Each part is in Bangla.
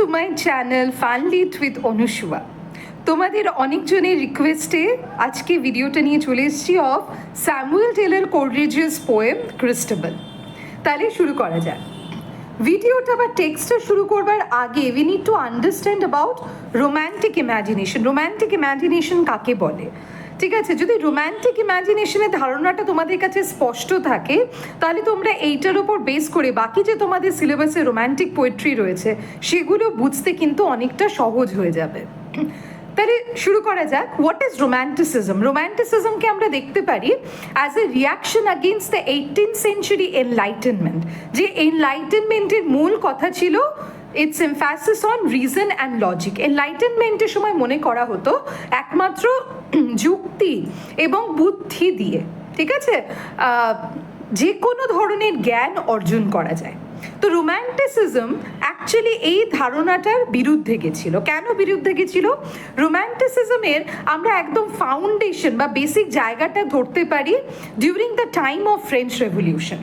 Two my channel Funlit with Anusuya. তোমাদের অনেকজনের রিকোয়েস্টে আজকে ভিডিওটা নিয়ে চলে এসেছি of Samuel Taylor Coleridge's poem Christabel. তাহলে শুরু করা যাক। ভিডিওটা বা টেক্সটটা শুরু করবার আগে we need to understand about romantic imagination. Romantic imagination কাকে বলে? ঠিক আছে, যদি রোম্যান্টিক ইম্যাজিনেশনের ধারণাটা তোমাদের কাছে স্পষ্ট থাকে তাহলে তোমরা এইটার ওপর বেস করে বাকি যে তোমাদের সিলেবাসে রোম্যান্টিক পোয়েট্রি রয়েছে সেগুলো বুঝতে কিন্তু অনেকটা সহজ হয়ে যাবে। তাহলে শুরু করা যাক। What is romanticism? রোম্যান্টিসিজমকে আমরা দেখতে পারি as a reaction against the 18th century enlightenment. যে এনলাইটেনমেন্টের মূল কথা ছিল its emphasis on reason and logic. এনলাইটেনমেন্টের সময় মনে করা হতো একমাত্র যুক্তি এবং বুদ্ধি দিয়ে, ঠিক আছে, যে কোনো ধরনের জ্ঞান অর্জন করা যায়। তো রোম্যান্টিসিজম অ্যাকচুয়ালি এই ধারণাটার বিরুদ্ধে গেছিল। কেন বিরুদ্ধে গেছিল? রোম্যান্টিসিজমের আমরা একদম ফাউন্ডেশন বা বেসিক জায়গাটা ধরতে পারি during the time of French revolution.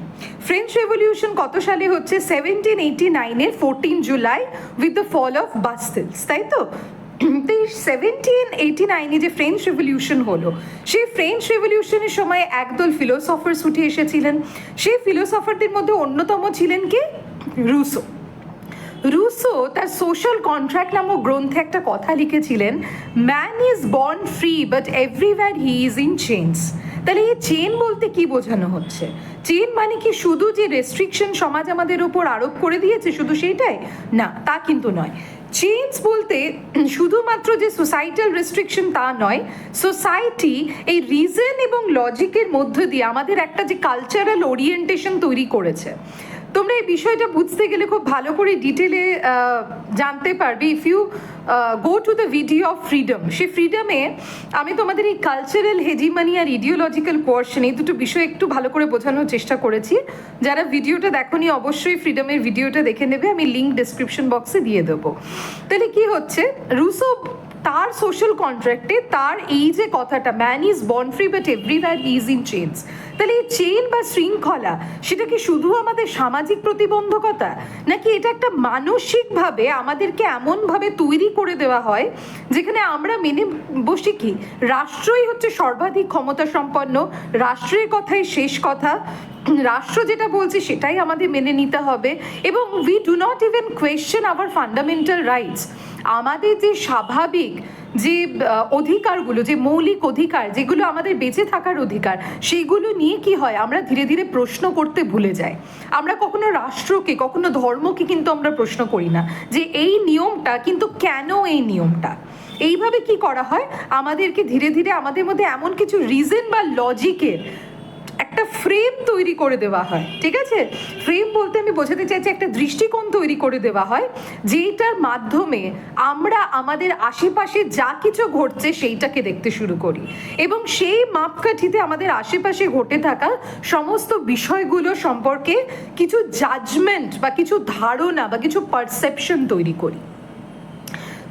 French revolution কত সালে হচ্ছে? 1789-এর 14 জুলাই with the fall of Bastilles, তাই তো? তো এই 1789-এ যে ফ্রেঞ্চ রেভলিউশন হলো, সেই ফ্রেঞ্চ রেভলিউশনের সময় একদল ফিলোসফার্স উঠে এসেছিলেন। সেই ফিলোসফারদের মধ্যে অন্যতম ছিলেন কে? রুসো। রুসো তার সোশ্যাল কন্ট্রাক্ট নামক গ্রন্থে একটা কথা লিখেছিলেন, man is born free but everywhere he is in chains. তাহলে এই চেন বলতে কি বোঝানো হচ্ছে? চেন মানে কি শুধু যে রেস্ট্রিকশন সমাজ আমাদের ওপর আরোপ করে দিয়েছে শুধু সেইটাই না, তা কিন্তু নয়। চেঞ্জ বলতে শুধুমাত্র যে সোসাইটাল রেস্ট্রিকশন তা নয়, সোসাইটি এই রিজন এবং লজিকের মধ্য দিয়ে আমাদের একটা যে কালচারাল ওরিয়েন্টেশন তৈরি করেছে। তোমরা এই বিষয়টা বুঝতে গেলে খুব ভালো করে ডিটেলে জানতে পারবে if you go to the video of freedom. সেই ফ্রিডমে আমি তোমাদের এই কালচারাল হেজিমানি আর ইডিওলজিক্যাল কোয়ার্শন এই দুটো বিষয় একটু ভালো করে বোঝানোর চেষ্টা করেছি। যারা ভিডিওটা দেখোনি অবশ্যই ফ্রিডমের ভিডিওটা দেখে নেবে, আমি লিঙ্ক ডেসক্রিপশন বক্সে দিয়ে দেবো। তাহলে কি হচ্ছে, রুসো তার সোশ্যাল কন্ট্রাক্টে তার এই যে কথাটা, man is born free but everywhere he is in chains, তাহলে এই চেইন বা শৃঙ্খলা সেটা কি শুধু আমাদের সামাজিক প্রতিবন্ধকতা, নাকি এটা একটা মানসিকভাবে আমাদেরকে এমনভাবে তৈরি করে দেওয়া হয় যেখানে আমরা মেনে বসি কি রাষ্ট্রই হচ্ছে সর্বাধিক ক্ষমতা সম্পন্ন, রাষ্ট্রের কথাই শেষ কথা, রাষ্ট্র যেটা বলছে সেটাই আমাদের মেনে নিতে হবে, এবং we do not even question our fundamental rights. আমাদের যে স্বাভাবিক যে অধিকারগুলো, যে মৌলিক অধিকার যেগুলো আমাদের বেঁচে থাকার অধিকার, সেইগুলো নিয়ে কি হয় আমরা ধীরে ধীরে প্রশ্ন করতে ভুলে যাই। আমরা কখনো রাষ্ট্রকে, কখনো ধর্মকে কিন্তু আমরা প্রশ্ন করি না যে এই নিয়মটা কিন্তু কেন এই নিয়মটা। এইভাবে কি করা হয়, আমাদেরকে ধীরে ধীরে আমাদের মধ্যে এমন কিছু রিজন বা লজিকের একটা ফ্রেম তৈরি করে দেওয়া হয়। ঠিক আছে, ফ্রেম বলতে আমি বোঝাতে চাইছি একটা দৃষ্টিকোণ তৈরি করে দেওয়া হয় যেটার মাধ্যমে আমরা আমাদের আশেপাশে যা কিছু ঘটছে সেইটাকে দেখতে শুরু করি, এবং সেই মাপকাঠিতে আমাদের আশেপাশে ঘটে থাকা সমস্ত বিষয়গুলো সম্পর্কে কিছু জাজমেন্ট বা কিছু ধারণা বা কিছু পারসেপশন তৈরি করি।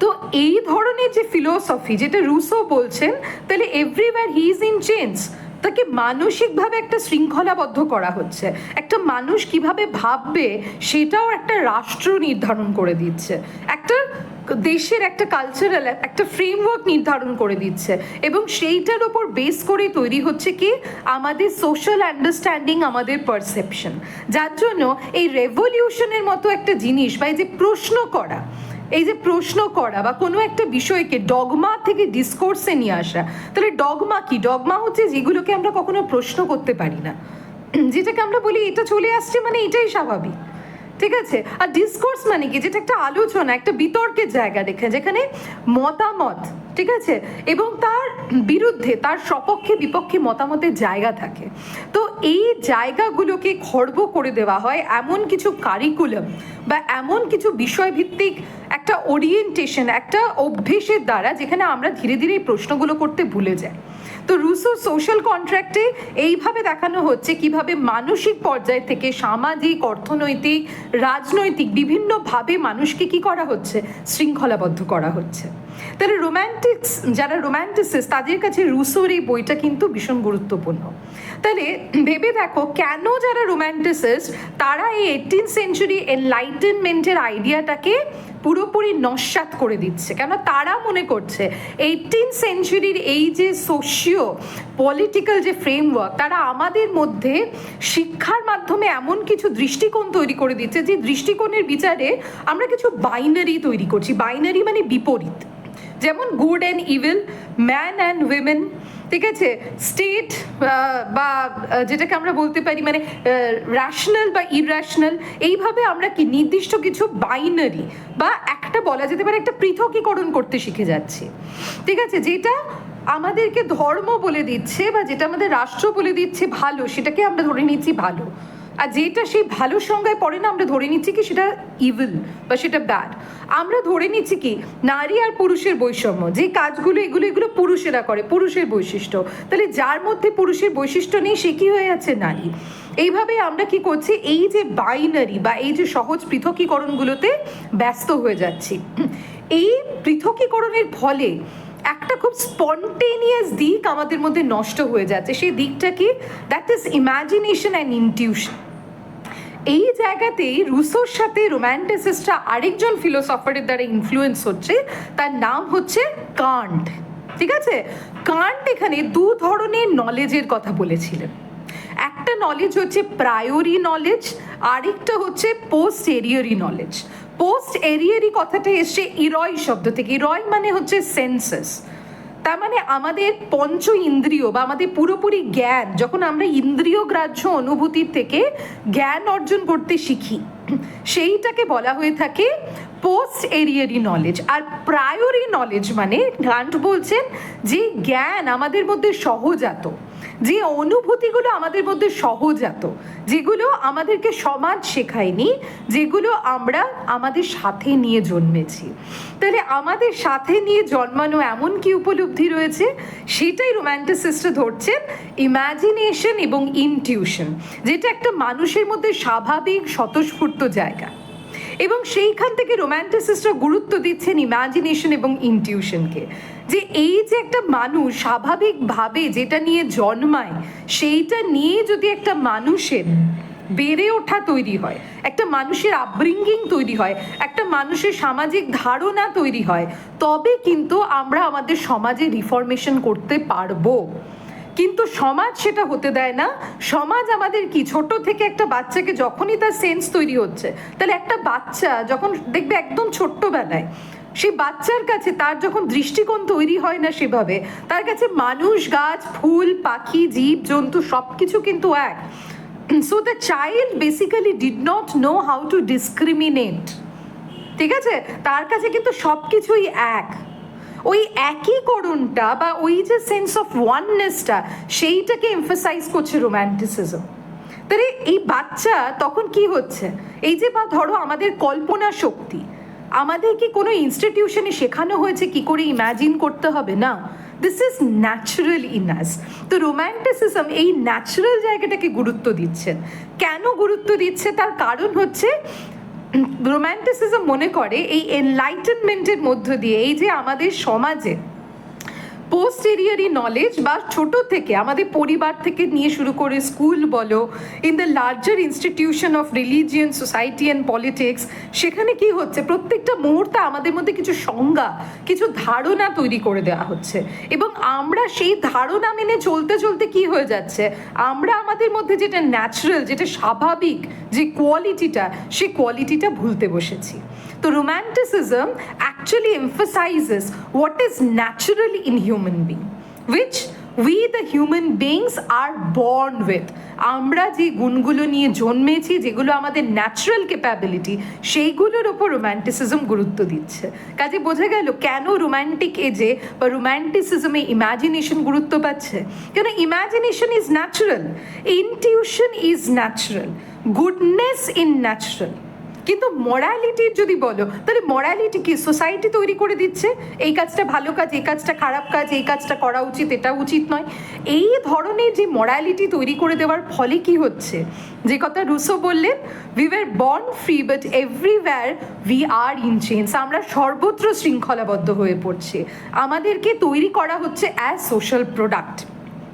তো এই ধরনের যে ফিলোসফি যেটা রুসো বলছেন, তাহলে everywhere he is in change, তাকে মানসিকভাবে একটা শৃঙ্খলাবদ্ধ করা হচ্ছে। একটা মানুষ কিভাবে ভাববে সেটাও একটা রাষ্ট্র নির্ধারণ করে দিচ্ছে, একটা দেশের একটা কালচারাল একটা ফ্রেমওয়ার্ক নির্ধারণ করে দিচ্ছে, এবং সেইটার ওপর বেস করে তৈরি হচ্ছে কি আমাদের সোশ্যাল আন্ডারস্ট্যান্ডিং, আমাদের পারসেপশন। যার জন্য এই রেভলিউশনের মতো একটা জিনিস বা এই যে প্রশ্ন করা, এই যে প্রশ্ন করা বা কোনো একটা বিষয়কে ডগমা থেকে ডিসকোর্সে নিয়ে আসা। তাহলে ডগমা কি? ডগমা হচ্ছে যেগুলোকে আমরা কখনো প্রশ্ন করতে পারি না, যেটাকে আমরা বলি এটা চলে আসছে মানে এটাই স্বাভাবিক। ঠিক আছে, আর ডিসকোর্স মানে কি? যেটা একটা আলোচনা, একটা বিতর্কের জায়গা রেখে যেখানে মতামত, ঠিক আছে, এবং তার বিরুদ্ধে তার সপক্ষে বিপক্ষে মতামতের জায়গা থাকে। তো এই জায়গাগুলোকে খর্ব করে দেওয়া হয় এমন কিছু কারিকুলাম বা এমন কিছু বিষয়ভিত্তিক একটা ওরিয়েন্টেশন, একটা অভ্যেসের দ্বারা, যেখানে আমরা ধীরে ধীরে এই প্রশ্নগুলো করতে ভুলে যাই। তো রুসো সোশ্যাল কন্ট্রাক্টে এইভাবে দেখানো হচ্ছে কিভাবে মানসিক পর্যায় থেকে সামাজিক, অর্থনৈতিক, রাজনৈতিক বিভিন্নভাবে মানুষকে কি করা হচ্ছে, শৃঙ্খলাবদ্ধ করা হচ্ছে। তাহলে রোম্যান্টিক্স যারা রোম্যান্টিসিস্ট তাদের কাছে রুসোর এই বইটা কিন্তু ভীষণ গুরুত্বপূর্ণ। তাহলে ভেবে দেখো কেন যারা রোম্যান্টিসিস্ট তারা এই 18th সেঞ্চুরি এনলাইটেনমেন্টের আইডিয়াটাকে পুরোপুরি নস্যাৎ করে দিচ্ছে। কেন তারা মনে করছে 18th সেঞ্চুরির এই যে সোশিও পলিটিক্যাল যে ফ্রেমওয়ার্ক, তারা আমাদের মধ্যে শিক্ষার মাধ্যমে এমন কিছু দৃষ্টিকোণ তৈরি করে দিচ্ছে যে দৃষ্টিকোণের বিচারে আমরা কিছু বাইনারি তৈরি করছি। বাইনারি মানে বিপরীত, যেমন good and evil, man and women, ঠিক আছে, স্টেট বা যেটাকে আমরা বলতে পারি মানে র্যাশনাল বা ইররাশনাল, এইভাবে আমরা কি নির্দিষ্ট কিছু বাইনারি বা একটা বলা যেতে পারে একটা পৃথকীকরণ করতে শিখে যাচ্ছি, ঠিক আছে, যেটা আমাদেরকে ধর্ম বলে দিচ্ছে বা যেটা আমাদের রাষ্ট্র বলে দিচ্ছে ভালো, সেটাকে আমরা ধরে নিচ্ছি ভালো, আর যেটা সেই ভালো সংজ্ঞায় পড়ে না আমরা ধরে নিচ্ছি কি সেটা ইভিল বা সেটা ব্যাড। আমরা ধরে নিচ্ছি কি নারী আর পুরুষের বৈষম্য, যে কাজগুলো এগুলো পুরুষেরা করে, পুরুষের বৈশিষ্ট্য, তাহলে যার মধ্যে পুরুষের বৈশিষ্ট্য নেই সে কি হয়ে যাচ্ছে নারী। এইভাবে আমরা কি করছি, এই যে বাইনারি বা এই যে সহজ পৃথকীকরণগুলোতে ব্যস্ত হয়ে যাচ্ছি। এই পৃথকীকরণের ফলে একটা খুব স্পন্টেনিয়াস দিক আমাদের মধ্যে নষ্ট হয়ে যাচ্ছে। সেই দিকটা কি, that is imagination and intuition. এই জায়গাতেই রুসোর সাথে রোম্যান্টিসিস্টরা আরেকজন ফিলোসফারের দ্বারা ইনফ্লুয়েন্স হচ্ছে, তার নাম হচ্ছে কান্ট, ঠিক আছে। কান্ট এখানে দু ধরনের নলেজের কথা বলেছিলেন। একটা নলেজ হচ্ছে প্রায়োরি নলেজ, আরেকটা হচ্ছে পোস্টেরিয়রি নলেজ। পোস্ট এরিয়ারি কথাটা এসছে ইরয় শব্দ থেকে। ইরয় মানে হচ্ছে সেন্সেস, তার মানে আমাদের পঞ্চ ইন্দ্রিয় বা আমাদের পুরোপুরি জ্ঞান, যখন আমরা ইন্দ্রিয় গ্রাহ্য অনুভূতির থেকে জ্ঞান অর্জন করতে শিখি, সেইটাকে বলা হয়ে থাকে পোস্ট এরিয়ারি নলেজ। আর প্রায়োরি নলেজ মানে কান্ট বলছেন যে জ্ঞান আমাদের মধ্যে সহজাত, যে অনুভূতিগুলো আমাদের মধ্যে সহজাত, যেগুলো আমাদেরকে সমাজ শেখায়নি, যেগুলো আমরা আমাদের সাথে নিয়ে জন্মেছি। তাহলে আমাদের সাথে নিয়ে জন্মানো এমন কি উপলব্ধি রয়েছে, সেটাই রোম্যান্টিসিস্টরা ধরছেন ইমাজিনেশন এবং ইনটিউশন, যেটা একটা মানুষের মধ্যে স্বাভাবিক স্বতঃস্ফূর্ত জায়গা। এবং সেইখান থেকে রোম্যান্টিসিস্টরা গুরুত্ব দিচ্ছেন ইমাজিনেশন এবং ইনটিউশনকে, যে এই যে একটা মানুষ স্বাভাবিকভাবে যেটা নিয়ে জন্মায়, সেইটা নিয়ে যদি একটা মানুষের বেড়ে ওঠা তৈরি হয়, একটা মানুষের আপব্রিঙ্গিং তৈরি হয়, একটা মানুষের সামাজিক ধারণা তৈরি হয়, তবে কিন্তু আমরা আমাদের সমাজে রিফরমেশন করতে পারবো। কিন্তু সমাজ সেটা হতে দেয় না। সমাজ আমাদের কি, ছোট থেকে একটা বাচ্চাকে যখনই তার সেন্স তৈরি হচ্ছে, তাহলে একটা বাচ্চা যখন দেখবে একদম ছোট্টবেলায়, সেই বাচ্চার কাছে তার যখন দৃষ্টিকোণ তৈরি হয় না সেভাবে, তার কাছে মানুষ, গাছ, ফুল, পাখি, জীব জন্তু সব কিছু কিন্তু এক। So the child basically did not know how to discriminate, ঠিক আছে, তার কাছে কিন্তু সব কিছুই এক। ওই একীকরণটা বা ওই যে সেন্স অফ ওয়াননেসটা, সেইটাকে এমফাসাইজ করছে রোম্যান্টিসিজম। তাহলে এই বাচ্চা তখন কি হচ্ছে, এই যে বা ধরো আমাদের কল্পনা শক্তি, আমাদের কি কোনো ইনস্টিটিউশনে শেখানো হয়েছে কি করে ইম্যাজিন করতে হবে? না, দিস ইজ ন্যাচারাল ইন আস। তো রোম্যান্টিসিজম এই ন্যাচারাল জায়গাটাকে গুরুত্ব দিচ্ছেন। কেন গুরুত্ব দিচ্ছে, তার কারণ হচ্ছে রোম্যান্টিসিজম মনে করে এই এনলাইটেনমেন্টের মধ্য দিয়ে এই যে আমাদের সমাজে পোস্টেরিয়ারি নলেজ বা ছোট থেকে আমাদের পরিবার থেকে নিয়ে শুরু করে স্কুল বলো, in the larger institution of religion, society and politics, সেখানে কি হচ্ছে প্রত্যেকটা মুহূর্তে আমাদের মধ্যে কিছু সংজ্ঞা, কিছু ধারণা তৈরি করে দেওয়া হচ্ছে, এবং আমরা সেই ধারণা মেনে চলতে চলতে কি হয়ে যাচ্ছে, আমরা আমাদের মধ্যে যেটা ন্যাচারাল, যেটা স্বাভাবিক যে কোয়ালিটিটা, সেই কোয়ালিটিটা ভুলতে বসেছি। তো romanticism actually emphasizes what is natural in human being, which we the human beings are born with. আমরা যে গুণগুলো নিয়ে জন্মেছি, যেগুলো আমাদের ন্যাচারাল ক্যাপাবিলিটি, সেইগুলোর ওপর রোম্যান্টিসিজম গুরুত্ব দিচ্ছে। কাজে বোঝা গেল কেন রোম্যান্টিক এজে বা রোম্যান্টিসিজমে ইমাজিনেশন গুরুত্ব পাচ্ছে। কেন imagination is natural, intuition is natural, goodness in natural. কিন্তু মরালিটির যদি বলো, তাহলে মরালিটি কি সোসাইটি তৈরি করে দিচ্ছে, এই কাজটা ভালো কাজ, এই কাজটা খারাপ কাজ, এই কাজটা করা উচিত, এটা উচিত নয়। এই ধরনের যে মরালিটি তৈরি করে দেওয়ার ফলে কি হচ্ছে, যে কথা রুসো বললেন, we were born free but everywhere we are in change. আমরা সর্বত্র শৃঙ্খলাবদ্ধ হয়ে পড়ছি, আমাদেরকে তৈরি করা হচ্ছে অ্যাজ সোশ্যাল প্রোডাক্ট।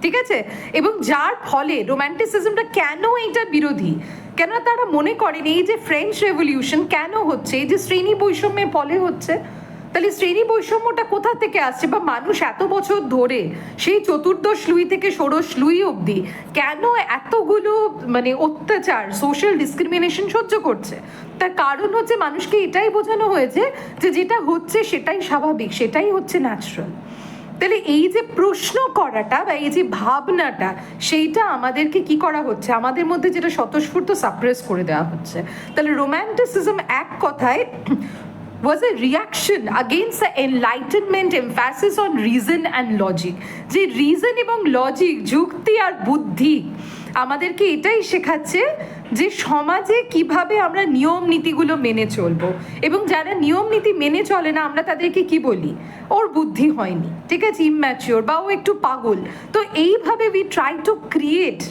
ঠিক আছে? এবং যার ফলে রোম্যান্টিসিজমটা কেন এইটার বিরোধী, কেন তারা মনে করেন এই যে ফ্রেঞ্চ রেভলিউশন কেন হচ্ছে, এই যে শ্রেণী বৈষম্যের ফলে হচ্ছে, তাহলে শ্রেণী বৈষম্যটা কোথা থেকে আসছে, বা মানুষ এত বছর ধরে সেই চতুর্দশ লুই থেকে ষোড়শ লুই অবধি কেন এতগুলো মানে অত্যাচার, সোশ্যাল ডিসক্রিমিনেশন সহ্য করছে? তার কারণ হচ্ছে মানুষকে এটাই বোঝানো হয়েছে যে যেটা হচ্ছে সেটাই স্বাভাবিক, সেটাই হচ্ছে ন্যাচারাল। তাহলে এই যে প্রশ্ন করাটা বা এই যে ভাবনাটা, সেইটা আমাদেরকে কি করা হচ্ছে, আমাদের মধ্যে যেটা স্বতঃস্ফূর্ত সাপ্রেস করে দেওয়া হচ্ছে। তাহলে রোম্যান্টিসিজম এক কথায় was a reaction against the enlightenment emphasis on reason and logic, যে রিজন এবং লজিক, যুক্তি আর বুদ্ধি আমাদেরকে এটাই শেখাচ্ছে যে সমাজে কিভাবে আমরা নিয়ম নীতিগুলো মেনে চলবো, এবং যারা নিয়ম নীতি মেনে চলে না আমরা তাদেরকে কি বলি, ওর বুদ্ধি হয়নি, ঠিক আছে, ইম্যাচিওর, বা ও একটু পাগল। তো এইভাবে উই ট্রাই টু ক্রিয়েট,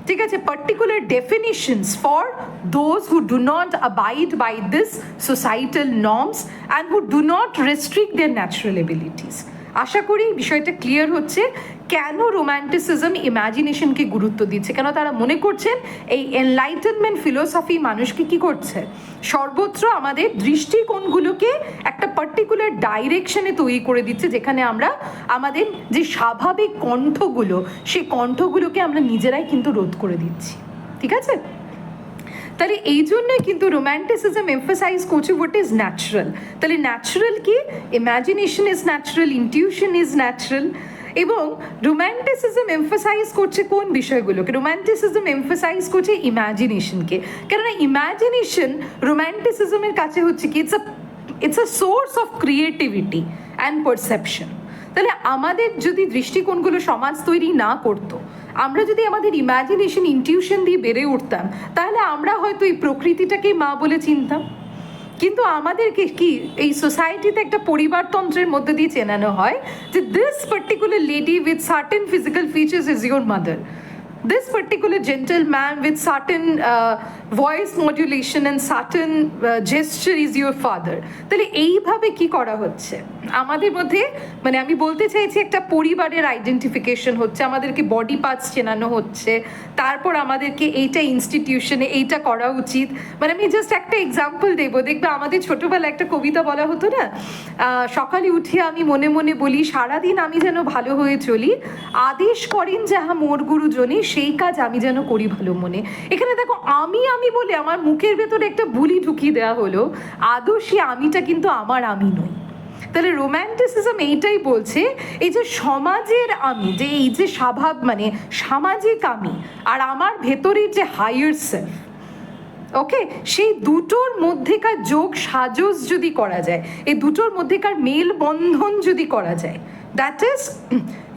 ঠিক আছে, particular definitions for those who do not abide by this societal norms and who do not restrict their natural abilities. আশা করি বিষয়টা ক্লিয়ার হচ্ছে কেন রোম্যান্টিসিজম ইমাজিনেশনকে গুরুত্ব দিচ্ছে, কেন তারা মনে করছেন এই এনলাইটেনমেন্ট ফিলোসফি মানুষকে কি করছে, সর্বত্র আমাদের দৃষ্টিকোণগুলোকে একটা পার্টিকুলার ডাইরেকশনে তৈরি করে দিচ্ছে, যেখানে আমরা আমাদের যে স্বাভাবিক কণ্ঠগুলো, সেই কণ্ঠগুলোকে আমরা নিজেরাই কিন্তু রোধ করে দিচ্ছি। ঠিক আছে? তাহলে এই জন্যই কিন্তু রোম্যান্টিসিজম এমফাসাইজ করছে হোয়াট ইজ ন্যাচারাল। তাহলে ন্যাচারাল কি, imagination is natural, intuition is natural. এবং রোম্যান্টিসিজম এমফাসাইজ করছে কোন বিষয়গুলোকে, রোম্যান্টিসিজম এমফাসাইজ করছে ইমাজিনেশনকে, কেননা ইমাজিনেশন রোম্যান্টিসিজমের কাছে হচ্ছে কি, it's a source of creativity and perception. তাহলে আমাদের যদি দৃষ্টিকোণগুলো সমাজ তৈরি না করতো, আমরা যদি আমাদের ইমাজিনেশন, ইনটিউশন দিয়ে বেড়ে উঠতাম, তাহলে আমরা হয়তো এই প্রকৃতিটাকেই মা বলে চিনতাম। কিন্তু আমাদেরকে কি এই সোসাইটিতে একটা পরিবারতন্ত্রের মধ্যে দিয়ে চেনানো হয় যে this particular lady with certain physical features is your mother, this particular gentleman with certain voice modulation and certain gesture is your father. তাহলে এইভাবে কি করা হচ্ছে আমাদের মধ্যে, মানে আমি বলতে চাইছি একটা পরিবারের আইডেন্টিফিকেশন হচ্ছে, আমাদেরকে বডি পার্টস চেনানো হচ্ছে, তারপর আমাদেরকে এইটা ইনস্টিটিউশনে এইটা করা উচিত। মানে আমি জাস্ট একটা এক্সাম্পল দেবো, দেখবে আমাদের ছোটোবেলায় একটা কবিতা বলা হতো না, সকালে উঠিয়ে আমি মনে মনে বলি সারাদিন আমি যেন ভালো হয়ে চলি, আদেশ করেন যাহা মোর গুরুজনে সেই কাজ আমি যেন করি ভালো মনে। এখানে দেখো আমি বলে আমার মুখের ভেতরে একটা বুলি ঢুকিয়ে দেওয়া হলো, আদৌ সে আমিটা কিন্তু আমার আমি নই। তাহলে রোম্যান্টিসিজম এইটাই বলছে, এই যে সমাজের আমি, যে এই যে স্বভাব মানে সামাজিক আমি, আর আমার ভেতরের যে হায়ার সেলফ, ওকে, সেই দুটোর মধ্যেকার যোগ সাজস যদি করা যায়, এই দুটোর মধ্যেকার মেলবন্ধন যদি করা যায়, that is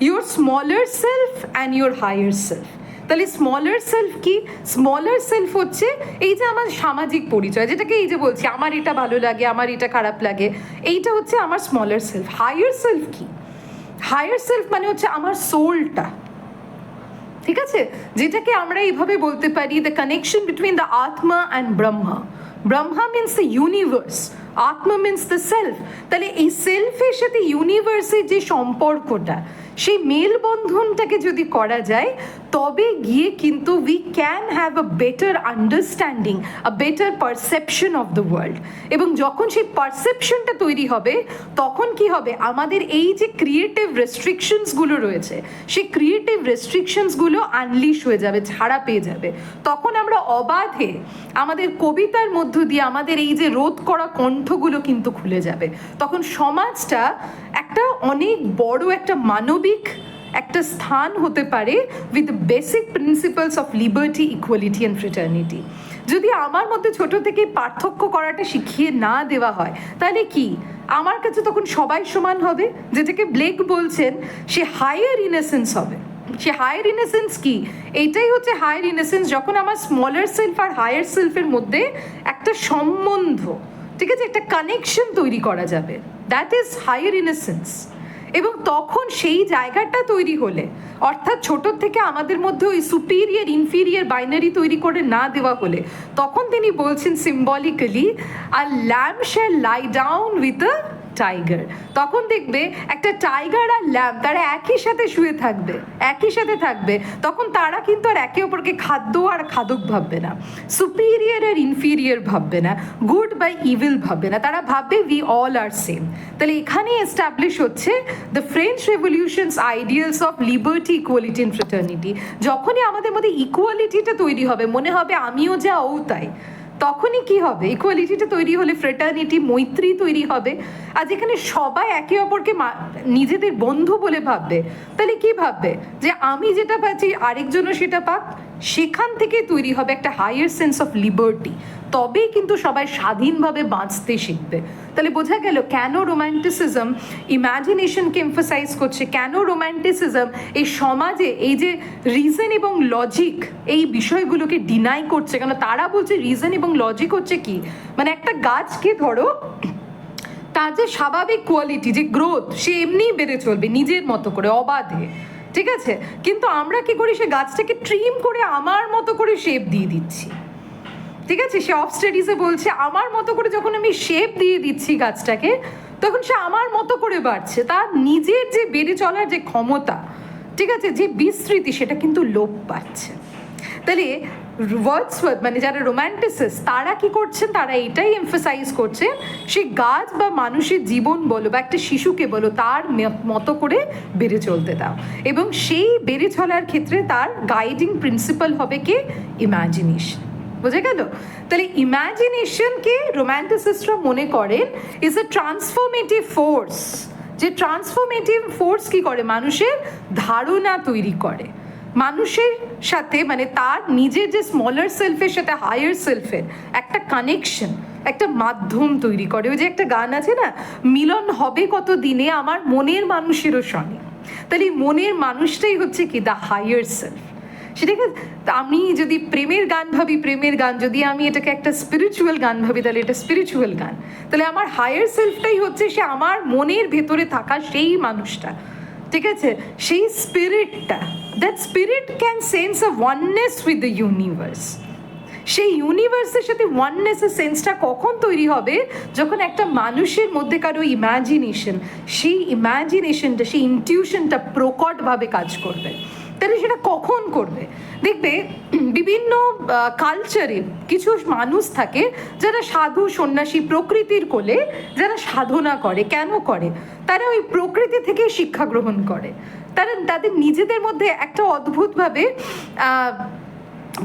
your smaller self and your higher self. তাহলে স্মলার সেলফ কি, স্মলার সেলফ হচ্ছে এই যে আমার সামাজিক পরিচয়, যেটাকে এই যে বলছি আমার এটা ভালো লাগে, আমার এটা খারাপ লাগে, এইটা হচ্ছে আমার স্মলার সেলফ। হায়ার সেলফ কি, হায়ার সেলফ মানে হচ্ছে আমার সোলটা, ঠিক আছে, যেটাকে আমরা এইভাবে বলতে পারি দ্য কানেকশন বিটুইন দ্য আত্মা and Brahma. Brahma means the universe, আত্মা মিনস দ্য সেলফ। তাহলে এই সেলফের সাথে ইউনিভার্সের যে সম্পর্কটা, সেই মেলবন্ধনটাকে যদি করা যায়, তবে গিয়ে কিন্তু we can have a better understanding, a better perception of the world. এবং যখন সেই পারসেপশনটা তৈরি হবে, তখন কি হবে, আমাদের এই যে ক্রিয়েটিভ রেস্ট্রিকশনসগুলো রয়েছে, সেই ক্রিয়েটিভ রেস্ট্রিকশনসগুলো আনলিশ হয়ে যাবে, ছাড়া পেয়ে যাবে। তখন আমরা অবাধে আমাদের কবিতার মধ্য দিয়ে আমাদের এই যে রোধ করা কণ্ঠগুলো কিন্তু খুলে যাবে। তখন সমাজটা একটা অনেক বড় একটা মানবিক একটা স্থান হতে পারে with the basic principles of liberty, equality and fraternity. যদি আমার মধ্যে ছোট থেকে পার্থক্য করাটা শিখিয়ে না দেওয়া হয়, তাহলে কি আমার কাছে তখন সবাই সমান হবে, যেটাকে ব্লেক বলছেন সে হায়ার ইনোসেন্স হবে। সে হায়ার ইনোসেন্স কি, এইটাই হচ্ছে হায়ার ইনোসেন্স, যখন আমার স্মলার সেলফ আর হায়ার সেলফের মধ্যে একটা সম্বন্ধ, ঠিক আছে, একটা কানেকশন তৈরি করা যাবে, দ্যাট ইজ হায়ার ইনোসেন্স। এবং তখন সেই জায়গাটা তৈরি হলে, অর্থাৎ ছোটোর থেকে আমাদের মধ্যে ওই সুপিরিয়ার ইনফিরিয়ার বাইনারি তৈরি করে না দেওয়া হলে, তখন তিনি বলছেন symbolically, a lamb shall lie down with a tiger. তখন দেখবে একটা টাইগার আর ল্যাম্প তারা একই সাথে শুয়ে থাকবে, একই সাথে থাকবে, তখন তারা কিন্তু আর একে অপরকে খাদ্য আর খাদক ভাববে না, সুপিরিয়র আর ইনফিরিয়র ভাববে না, গুড বাই ইভিল ভাববে না, তারা ভাববে উই অল আর সেম। তাহলে এখানে এস্টাবলিশ হচ্ছে the French revolution's ideals of liberty, equality and fraternity. যখনই আমাদের মধ্যে ইকুয়ালিটিটা তৈরি হবে, মনে হবে আমিও যা ও তাই, তখনই কি হবে, ইকুয়ালিটিটা তৈরি হলে ফ্রেটার্নিটি, মৈত্রী তৈরি হবে। আর যেখানে সবাই একে অপরকে নিজেদের বন্ধু বলে ভাববে, তাহলে কি ভাববে যে আমি যেটা পাচ্ছি আরেকজনও সেটা পাক, সেখান থেকে তৈরি হবে একটা হায়ার সেন্স অফ লিবার্টি। তবেই কিন্তু সবাই স্বাধীনভাবে বাঁচতে শিখবে। তাহলে বোঝা গেল কেন রোম্যান্টিসিজম ইম্যাজিনেশনকে এমফাসাইজ করছে, কেন রোম্যান্টিসিজম এই সমাজে এই যে রিজন এবং লজিক এই বিষয়গুলোকে ডিনাই করছে। কেন তারা বলছে রিজন এবং লজিক হচ্ছে কি, মানে একটা গাছকে ধরো, তার যে স্বাভাবিক কোয়ালিটি, যে গ্রোথ, সে এমনিই বেড়ে চলবে নিজের মতো করে অবাধে, ঠিক আছে? কিন্তু আমরা কি করি, সে গাছটাকে ট্রিম করে আমার মতো করে শেপ দিয়ে দিচ্ছি, ঠিক আছে? সে অফ স্টাডিজে বলছে আমার মতো করে যখন আমি শেপ দিয়ে দিচ্ছি গাছটাকে, তখন সে আমার মতো করে বাড়ছে, তার নিজের যে বেড়ে চলার যে ক্ষমতা, ঠিক আছে, যে বিস্তৃতি, সেটা কিন্তু লোপ পাচ্ছে। তাহলে ওয়ার্ডসওয়ার্থ মানে যারা রোম্যান্টিসিস্ট, তারা কি করছেন, তারা এটাই এমফাসাইজ করছেন সে গাছ বা মানুষের জীবন বলো বা একটা শিশুকে বলো, তার মতো করে বেড়ে চলতে দাও, এবং সেই বেড়ে চলার ক্ষেত্রে তার গাইডিং প্রিন্সিপাল হবে কি, ইম্যাজিনেশন। বুঝে গেল? তাহলে ইম্যাজিনেশনকে রোম্যান্টিসিস্টরা মনে করেন ইজ এ ট্রান্সফরমেটিভ ফোর্স। যে ট্রান্সফরমেটিভ ফোর্স কি করে, মানুষের ধারণা তৈরি করে, মানুষের সাথে মানে তার নিজের যে স্মলার সেলফের সাথে হায়ার সেলফের একটা কানেকশন, একটা মাধ্যম তৈরি করে। ওই যে একটা গান আছে না, মিলন হবে কত দিনে আমার মনের মানুষেরও সঙ্গে। তাহলে মনের মানুষটাই হচ্ছে কি, দ্য হায়ার সেলফ। সেটাকে আমি যদি প্রেমের গান ভাবি, প্রেমের গান, যদি আমি এটাকে একটা স্পিরিচুয়াল গান ভাবি, তাহলে এটা স্পিরিচুয়াল গান। তাহলে আমার হায়ার সেলফটাই হচ্ছে সে আমার মনের ভেতরে থাকা সেই মানুষটা, ঠিক আছে, সেই স্পিরিটটা। That spirit can sense a oneness with the universe. সেই ইউনিভার্সের সাথে ওয়াননেসের সেন্সটা কখন তৈরি হবে, যখন একটা মানুষের মধ্যে কারো ইম্যাজিনেশন, সেই ইম্যাজিনেশনটা, সেই ইনটিউশনটা প্রকটভাবে কাজ করবে। তাহলে সেটা কখন করবে, দেখবে বিভিন্ন কালচারে কিছু মানুষ থাকে যারা সাধু সন্ন্যাসী, প্রকৃতির কোলে যারা সাধনা করে। কেন করে? তারা ওই প্রকৃতি থেকে শিক্ষা গ্রহণ করে। তারা তাদের নিজেদের মধ্যে একটা অদ্ভুতভাবে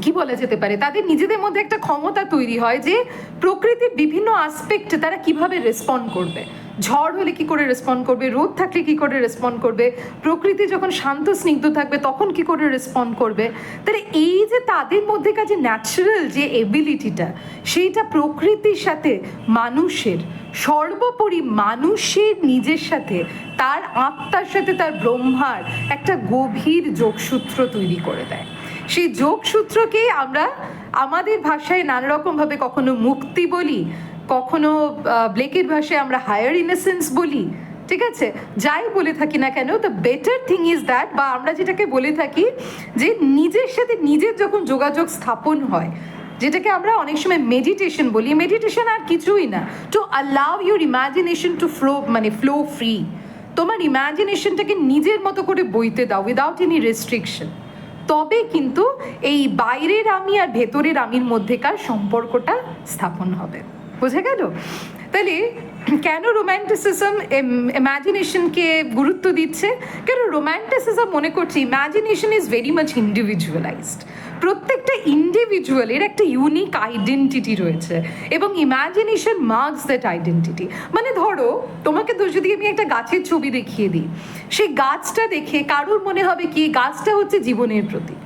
কি বলা যেতে পারে, তাদের নিজেদের মধ্যে একটা ক্ষমতা তৈরি হয় যে প্রকৃতির বিভিন্ন আসপেক্টে তারা কিভাবে রেসপন্ড করবে। ঝড় হলে কি করে রেসপন্ড করবে, রোদ থাকলে কি করে রেসপন্ড করবে, প্রকৃতি যখন শান্ত স্নিগ্ধ থাকবে তখন কি করে রেসপন্ড করবে। তাহলে এই যে তাদের মধ্যে কাছে ন্যাচারাল যে এবিলিটিটা, সেইটা প্রকৃতির সাথে মানুষের, সর্বোপরি মানুষের নিজের সাথে, তার আত্মার সাথে তার ব্রহ্মার একটা গভীর যোগসূত্র তৈরি করে দেয়। সেই যোগসূত্রকেই আমরা আমাদের ভাষায় নানা রকমভাবে কখনো মুক্তি বলি, কখনো ব্লেকের ভাষায় আমরা হায়ার ইনোসেন্স বলি, ঠিক আছে? যাই বলে থাকি না কেন, the better thing is that, বা আমরা যেটাকে বলে থাকি যে নিজের সাথে নিজের যখন যোগাযোগ স্থাপন হয়, যেটাকে আমরা অনেক সময় মেডিটেশন বলি। মেডিটেশন আর কিছুই না, to allow your imagination to flow free. তোমার ইম্যাজিনেশনটাকে নিজের মতো করে বইতে দাও উইদাউট এনি রেস্ট্রিকশন। তবে কিন্তু এই বাইরের আমি আর ভেতরের আমির মধ্যেকার সম্পর্কটা স্থাপন হবে। বোঝা গেল? তাহলে কেন রোম্যান্টিসিজম ইম্যাজিনেশনকে গুরুত্ব দিচ্ছে? কেন রোম্যান্টিসিজম মনে করছে imagination is very much individualised. প্রত্যেকটা ইন্ডিভিজুয়ালের একটা ইউনিক আইডেন্টিটি রয়েছে, এবং ইম্যাজিনেশন মার্কস দ্যাট আইডেন্টিটি। মানে ধরো তোমাকে তো যদি আমি একটা গাছের ছবি দেখিয়ে দিই, সেই গাছটা দেখে কারোর মনে হবে কি গাছটা হচ্ছে জীবনের প্রতীক।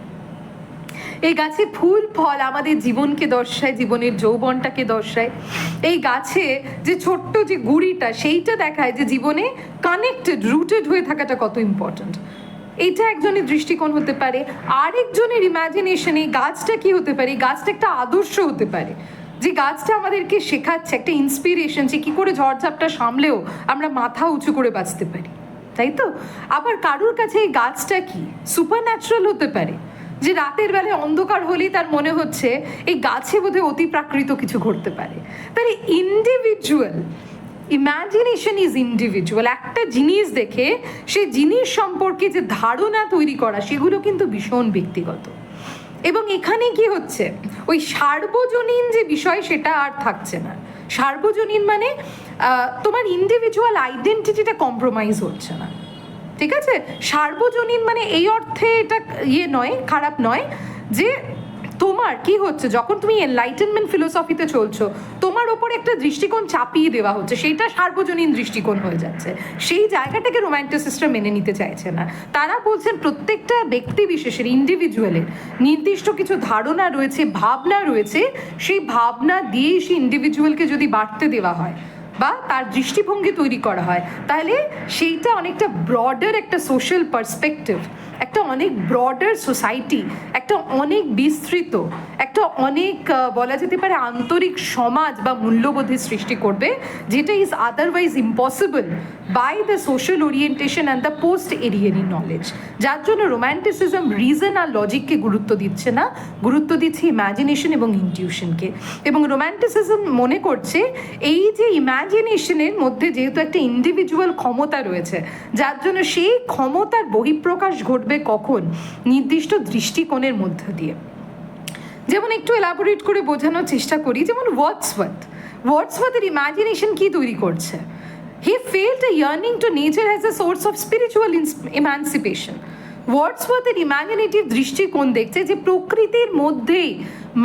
এই গাছে ফুল ফল আমাদের জীবনকে দর্শায়, জীবনের যৌবনটাকে দর্শায়। এই গাছে যে ছোট্ট যে গুঁড়িটা, সেইটা দেখায় যে জীবনে কানেক্টেড, রুটেড হয়ে থাকাটা কত ইম্পর্ট্যান্ট। এইটা একজনের দৃষ্টিকোণ হতে পারে। আরেকজনের ইম্যাজিনেশন এই গাছটা কি হতে পারে, এই গাছটা একটা আদর্শ হতে পারে, যে গাছটা আমাদেরকে শেখাচ্ছে একটা ইন্সপিরেশন, যে কী করে ঝড়ঝাপটা সামলেও আমরা মাথা উঁচু করে বাঁচতে পারি, তাই তো? আবার কারোর কাছে এই গাছটা কি সুপার ন্যাচারাল হতে পারে, যে রাতের বেলায় অন্ধকার হলেই তার মনে হচ্ছে এই গাছে বোধহয় অতি প্রাকৃত কিছু ঘটতে পারে। তাহলে ইন্ডিভিজুয়াল ইম্যাজিনেশন ইজ ইন্ডিভিজুয়াল। একটা জিনিস দেখে সেই জিনিস সম্পর্কে যে ধারণা তৈরি করা সেগুলো কিন্তু ভীষণ ব্যক্তিগত। এবং এখানে কি হচ্ছে, ওই সার্বজনীন যে বিষয় সেটা আর থাকছে না। সার্বজনীন মানে তোমার ইন্ডিভিজুয়াল আইডেন্টিটিটা কম্প্রোমাইজ হচ্ছে না, ঠিক আছে? সার্বজনীন মানে এই অর্থে এটা নয়, খারাপ নয়, যে তোমার কি হচ্ছে যখন তুমি এনলাইটেনমেন্ট ফিলোসফিতে চলছো, তোমার ওপর একটা দৃষ্টিকোণ চাপিয়ে দেওয়া হচ্ছে, সেইটা সার্বজনীন দৃষ্টিকোণ হয়ে যাচ্ছে। সেই জায়গাটাকে রোম্যান্টিসিস্টরা মেনে নিতে চাইছে না। তারা বলছেন প্রত্যেকটা ব্যক্তি বিশেষের, ইন্ডিভিজুয়ালের নির্দিষ্ট কিছু ধারণা রয়েছে, ভাবনা রয়েছে, সেই ভাবনা দিয়ে সেই ইন্ডিভিজুয়ালকে যদি বাড়তে দেওয়া হয় বা তার দৃষ্টিভঙ্গি তৈরি করা হয়, তাহলে সেইটা অনেকটা ব্রডার একটা সোশ্যাল পার্সপেক্টিভ, একটা অনেক ব্রডার সোসাইটি, একটা অনেক বিস্তৃত, একটা অনেক বলা যেতে পারে আন্তরিক সমাজ বা মূল্যবোধের সৃষ্টি করবে, যেটা is otherwise impossible by the social orientation and the posteriori knowledge. যার জন্য রোম্যান্টিসিজম রিজন আর লজিককে গুরুত্ব দিচ্ছে না, গুরুত্ব দিচ্ছে ইম্যাজিনেশন এবং ইনটিউশনকে। এবং রোম্যান্টিসিজম মনে করছে এই যে ইম্যাজিনেশনের মধ্যে যেহেতু একটা ইন্ডিভিজুয়াল ক্ষমতা রয়েছে, যার জন্য সেই ক্ষমতার বহিঃপ্রকাশ ঘটবে কখন, নির্দিষ্ট দৃষ্টিকোণের মধ্য দিয়ে। যেমন একটু এলাবোরেট করে বোঝানোর চেষ্টা করি, যেমন ওয়ার্ডসওয়ার্থের ইম্যাজিনেশন কি তৈরি করছে? He felt a yearning to nature as a source of spiritual emancipation. ওয়ার্ডসওয়ার্থের ইম্যাজিনেটিভ দৃষ্টিকোণ দেখছে যে প্রকৃতির মধ্যেই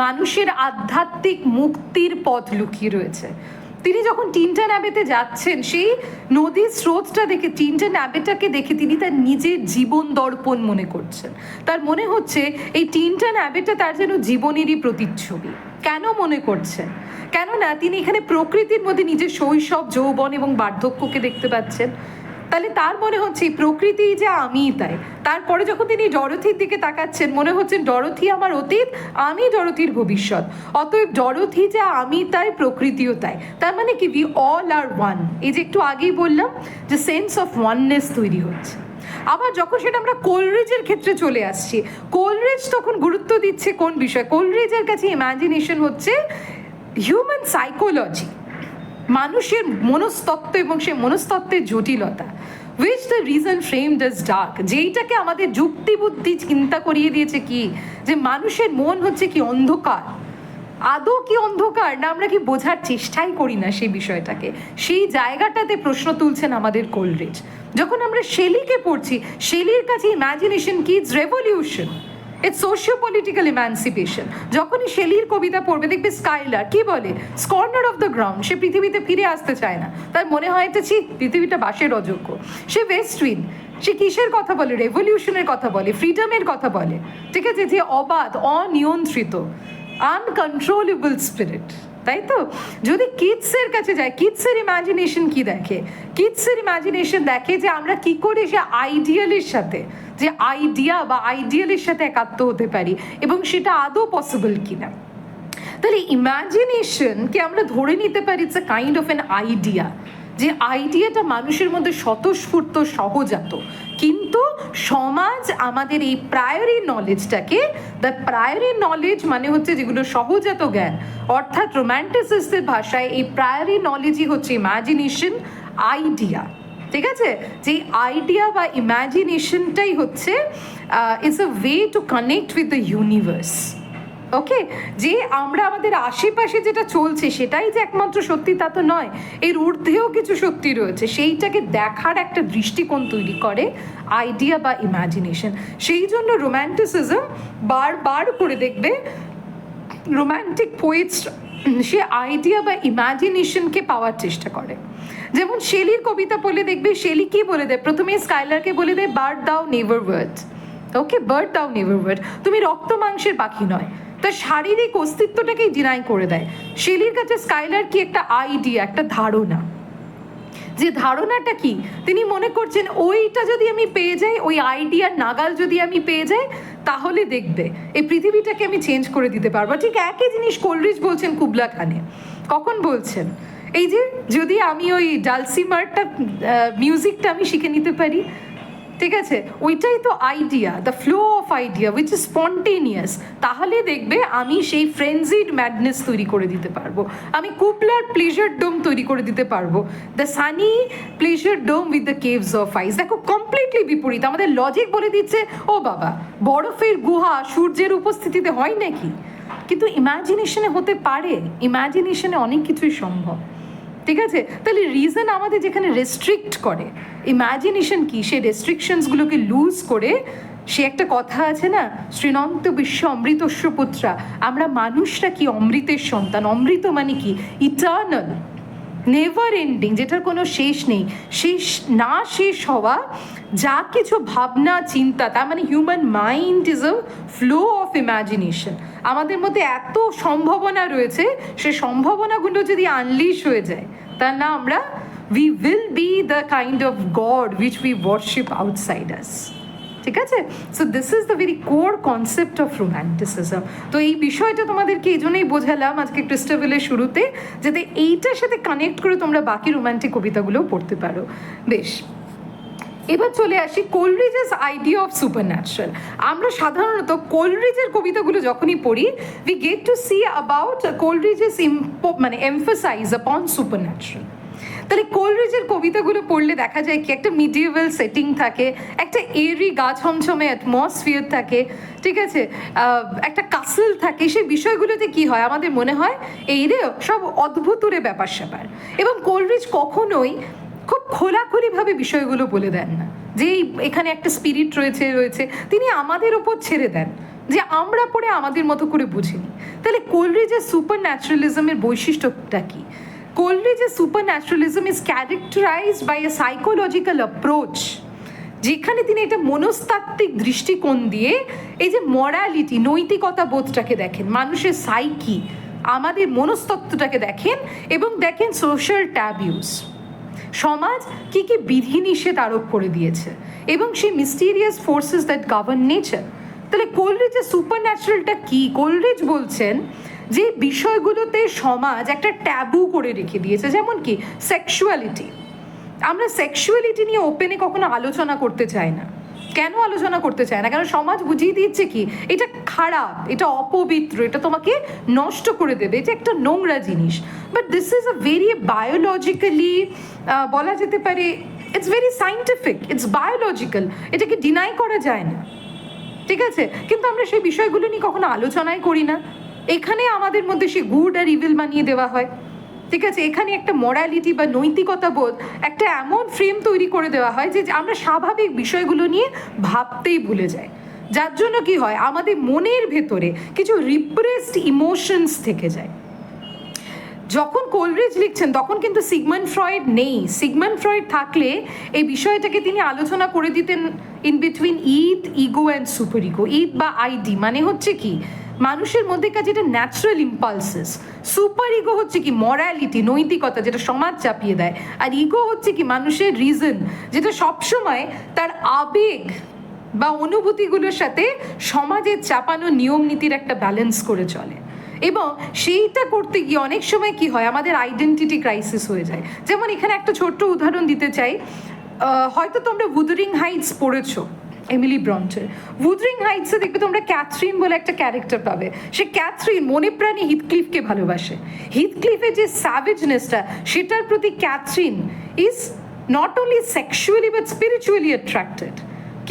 মানুষের আধ্যাত্মিক মুক্তির পথ লুকিয়ে রয়েছে। তিনি যখন টিনটান অ্যাবেতে যাচ্ছেন, সেই নদীর স্রোতটা দেখে, টিনটান অ্যাবেটাকে দেখে তিনি তার নিজের জীবন দর্পণ মনে করছেন। তার মনে হচ্ছে এই টিনটান অ্যাবেটা তার যেন জীবনেরই প্রতিচ্ছবি। কেন মনে করছেন? কেননা তিনি এখানে প্রকৃতির মধ্যে নিজের শৈশব, যৌবন এবং বার্ধক্যকে দেখতে পাচ্ছেন। তাহলে তার মনে হচ্ছে এই প্রকৃতি যে আমিই তাই। তারপরে যখন তিনি ডরথির দিকে তাকাচ্ছেন, মনে হচ্ছে ডরথি আমার অতীত, আমি ডরথির ভবিষ্যৎ, অতএব ডরথি যে আমি তাই, প্রকৃতিও তাই। তার মানে কি, উই অল আর ওয়ান। এই যে একটু আগেই বললাম যে সেন্স অফ ওয়াননেস তৈরি হচ্ছে। আবার যখন সেটা আমরা কোলরিজের ক্ষেত্রে চলে আসছি, কোলরিজ তখন গুরুত্ব দিচ্ছে কোন বিষয়? কোলরিজের কাছে ইম্যাজিনেশন হচ্ছে হিউম্যান সাইকোলজি, মানুষের মনস্তত্ত্ব এবং সেই মনস্তত্ত্বের জটিলতা, which the reason framed as dark, যেইটাকে আমাদের যুক্তি বুদ্ধি চিন্তা করিয়ে দিয়েছে কি, যে মানুষের মন হচ্ছে কি অন্ধকার। আদৌ কি অন্ধকার, না আমরা কি বোঝার চেষ্টাই করি না সেই বিষয়টাকে? সেই জায়গাটাতে প্রশ্ন তুলছেন আমাদের কোলরিজ। যখন আমরা শেলিকে পড়ছি, শেলির কাছে ইম্যাজিনেশন কি? It's revolution, it's socio political emancipation. যখনই শেলির কবিতা পড়বে দেখবে স্কাইলার কি বলে, স্কর্নার অফ দ্য গ্রাউন্ড, সে পৃথিবীতে ফিরে আসতে চায় না, তার মনে হয় এটা পৃথিবীটা বাসের অযোগ্য। সে ওয়েস্ট উইন্ড, সে কিসের কথা বলে? রেভলিউশনের কথা বলে, ফ্রিডমের কথা বলে, ঠিক আছে, যে অবাধ, অনিয়ন্ত্রিত, আনকন্ট্রোলেবল স্পিরিট, তাই তো? যদি কিডসের কাছে যায়, কিডসের ইম্যাজিনেশন কি দেখে? কিডসের ইম্যাজিনেশন দেখে যে আমরা কি করে সে আইডিয়ালের সাথে, যে আইডিয়া বা আইডিয়ালের সাথে একাত্ম হতে পারি এবং সেটা আদৌ পসিবল কিনা। তাহলে ইম্যাজিনেশনকে আমরা ধরে নিতে পারি it's a kind of an idea, যে আইডিয়াটা মানুষের মধ্যে স্বতঃস্ফূর্ত, সহজাত। কিন্তু সমাজ আমাদের এই প্রায়োরি নলেজটাকে, দ্য প্রায়োরি নলেজ মানে হচ্ছে যেগুলো সহজাত জ্ঞান, অর্থাৎ রোম্যান্টিসিস্টদের ভাষায় এই প্রায়োরি নলেজই হচ্ছে ইম্যাজিনেশন, আইডিয়া, ঠিক আছে? যে আইডিয়া বা ইম্যাজিনেশনটাই হচ্ছে it's a way to connect with the universe. Okay, যে আমরা আমাদের আশেপাশে যেটা চলছে সেটাই যে একমাত্র সত্যি তা তো নয়, এর ঊর্ধ্বেও কিছু সত্যি রয়েছে, সেইটাকে দেখার একটা দৃষ্টিকোণ তৈরি করে আইডিয়া বা ইম্যাজিনেশন। সেই জন্য রোম্যান্টিসিজম বারবার করে দেখবে রোম্যান্টিক পোয়েটস সে আইডিয়া বা ইম্যাজিনেশনকে পাওয়ার চেষ্টা করে। যেমন শেলির কবিতা পড়লে দেখবে শেলি কি বলে দেয়, প্রথমে স্কাইলারকে বলে দেয় বার্ড দাও নেভার ওয়ার্ড, ওকে, বার্ড দাও নেভার ওয়ার্ড, তুমি রক্ত মাংসের পাখি নয়। তার শারীরিক অস্তিত্বটাকেই ডিনাই করে দেয়। শেলির কাছে স্কাইলার কি একটা আইডিয়া, একটা ধারণা, যে ধারণাটা কি তিনি মনে করছেন ওইটা যদি আমি পেয়ে যাই, ওই আইডিয়ার নাগাল যদি আমি পেয়ে যাই, তাহলে দেখবে এই পৃথিবীটাকে আমি চেঞ্জ করে দিতে পারবো। ঠিক একই জিনিস কোলরিজ বলছেন কুবলা খানে। কখন বলছেন? এই যে যদি আমি ওই ডালসিমারটা মিউজিকটা আমি শিখে নিতে পারি, ঠিক আছে, ওইটাই তো idea, the flow of idea which is spontaneous. তাহলে দেখবে আমি সেই ফ্রেন্জিড ম্যাডনেস তৈরি করে দিতে পারবো, আমি কুপলার প্লেজার ডোম তৈরি করে দিতে পারবো, the sunny pleasure dome with the caves of ice. দেখো কমপ্লিটলি বিপরীত। আমাদের লজিক বলে দিচ্ছে ও বাবা বরফের গুহা সূর্যের উপস্থিতিতে হয় নাকি, কিন্তু ইমাজিনেশনে হতে পারে, ইমাজিনেশনে অনেক কিছুই সম্ভব। ঠিক আছে, তাহলে রিজন আমাদের যেখানে রেস্ট্রিক্ট করে, ইমাজিনেশন কি সেই রেস্ট্রিকশনসগুলোকে লুজ করে, সে একটা কথা আছে না, শ্রীনন্ত বিশ্ব অমৃতস্য পুত্রা, আমরা মানুষরা কি অমৃতের সন্তান। অমৃত মানে কি ইটার্নাল, নেভার এন্ডিং, যেটার কোনো শেষ নেই, শেষ না শেষ হওয়া যা কিছু ভাবনা চিন্তা, তার মানে human mind is a flow of imagination. আমাদের মধ্যে এত সম্ভাবনা রয়েছে, সে সম্ভাবনাগুলো যদি আনলিশ হয়ে যায়, তার না আমরা we will be the kind of God which we worship outside us. ঠিক আছে, so this is the very core concept of romanticism. তো এই বিষয়টা তোমাদেরকে এই জন্যই বোঝালাম আজকে ক্রিস্টাবেলের শুরুতে, যাতে এইটার সাথে কানেক্ট করে তোমরা বাকি রোম্যান্টিক কবিতাগুলোও পড়তে পারো। বেশ, এবার চলে আসি কোলরিজেস আইডিয়া অফ সুপারন্যাচারাল। আমরা সাধারণত কোলরিজের কবিতাগুলো যখনই পড়ি, we get to see about Coleridge's মানে এমফাসাইজ আপন সুপারন্যাচারাল। তাহলে কোলরিজের কবিতাগুলো পড়লে দেখা যায় কি একটা মিডিয়েভাল সেটিং থাকে, একটা এরি গা ছমছমে অ্যাটমসফিয়ার থাকে, ঠিক আছে, একটা কাসল থাকে। সেই বিষয়গুলোতে কি হয়, আমাদের মনে হয় এই রে সব অদ্ভুতুরে ব্যাপার স্যাপার। এবং কোলরিজ কখনোই খুব খোলাখুলিভাবে বিষয়গুলো বলে দেন না যে এখানে একটা স্পিরিট রয়েছে, তিনি আমাদের ওপর ছেড়ে দেন যে আমরা পড়ে আমাদের মতো করে বুঝিনি। তাহলে কোলরিজের সুপার ন্যাচারালিজমের বৈশিষ্ট্যটা কি? Coleridge's supernaturalism is characterized by a psychological approach, যেখানে তিনি একটা মনস্তাত্ত্বিক দৃষ্টিকোণ দিয়ে এই যে মরালিটি, নৈতিকতা বোধটাকে দেখেন, মানুষের সাইকি, আমাদের মনস্তত্ত্বটাকে দেখেন, এবং দেখেন সোশ্যাল ট্যাবিউস, সমাজ কি কি বিধিনিষেধ আরোপ করে দিয়েছে, এবং সেই mysterious forces that govern nature. তাহলে কোলরিজের সুপারন্যাচারালটা কি? কোলরিজ বলছেন যে বিষয়গুলোতে সমাজ একটা ট্যাবু করে রেখে দিয়েছে, যেমন কি সেক্সুয়ালিটি। আমরা সেক্সুয়ালিটি নিয়ে ওপেনে কখনো আলোচনা করতে চাই না। কেন আলোচনা করতে চায় না? কারণ সমাজ বুঝিয়ে দিচ্ছে কি এটা খারাপ, এটা অপবিত্র, এটা তোমাকে নষ্ট করে দেবে, এটা একটা নোংরা জিনিস। But this is a very biologically, বলা যেতে পারে it's very scientific, it's biological, এটাকে ডিনাই করা যায় না। ঠিক আছে, কিন্তু আমরা সেই বিষয়গুলো নিয়ে কখনো আলোচনাই করি না। এখানে আমাদের মধ্যে সে গুড আর ইভিল বানিয়ে দেওয়া হয়। ঠিক আছে, এখানে একটা মরালিটি বা নৈতিকতা বোধ একটা এমন ফ্রেম তৈরি করে দেওয়া হয় যে আমরা স্বাভাবিক বিষয়গুলো নিয়ে ভাবতেই ভুলে যাই, যার জন্য কি হয় আমাদের মনের ভেতরে কিছু রিপ্রেসড ইমোশনস থেকে যায়। যখন কোলরিজ লিখছেন তখন কিন্তু সিগমন্ড ফ্রয়েড নেই। সিগমন্ড ফ্রয়েড থাকলে এই বিষয়টাকে তিনি আলোচনা করে দিতেন in between id, ego and super ego. Id বা আইডি মানে হচ্ছে কি মানুষের মধ্যেকার যেটা ন্যাচারাল ইম্পালসেস, সুপার ইগো হচ্ছে কি মরালিটি, নৈতিকতা, যেটা সমাজ চাপিয়ে দেয়, আর ইগো হচ্ছে কি মানুষের রিজন, যেটা সবসময় তার আবেগ বা অনুভূতিগুলোর সাথে সমাজের চাপানো নিয়ম নীতির একটা ব্যালেন্স করে চলে। এবং সেইটা করতে গিয়ে অনেক সময় কি হয় আমাদের আইডেন্টিটি ক্রাইসিস হয়ে যায়। যেমন এখানে একটা ছোট্ট উদাহরণ দিতে চাই, হয়তো তোমরা উদারিং হাইটস পড়েছো এমিলি ব্রন্টের। উদারিং হাইটসে দেখবে তোমরা ক্যাথরিন বলে একটা ক্যারেক্টার পাবে। সে ক্যাথরিন মনে প্রাণে হিথক্লিফকে ভালোবাসে। হিথক্লিফের যে স্যাভেজনেসটা সেটার প্রতি Catherine is not only sexually but spiritually attracted.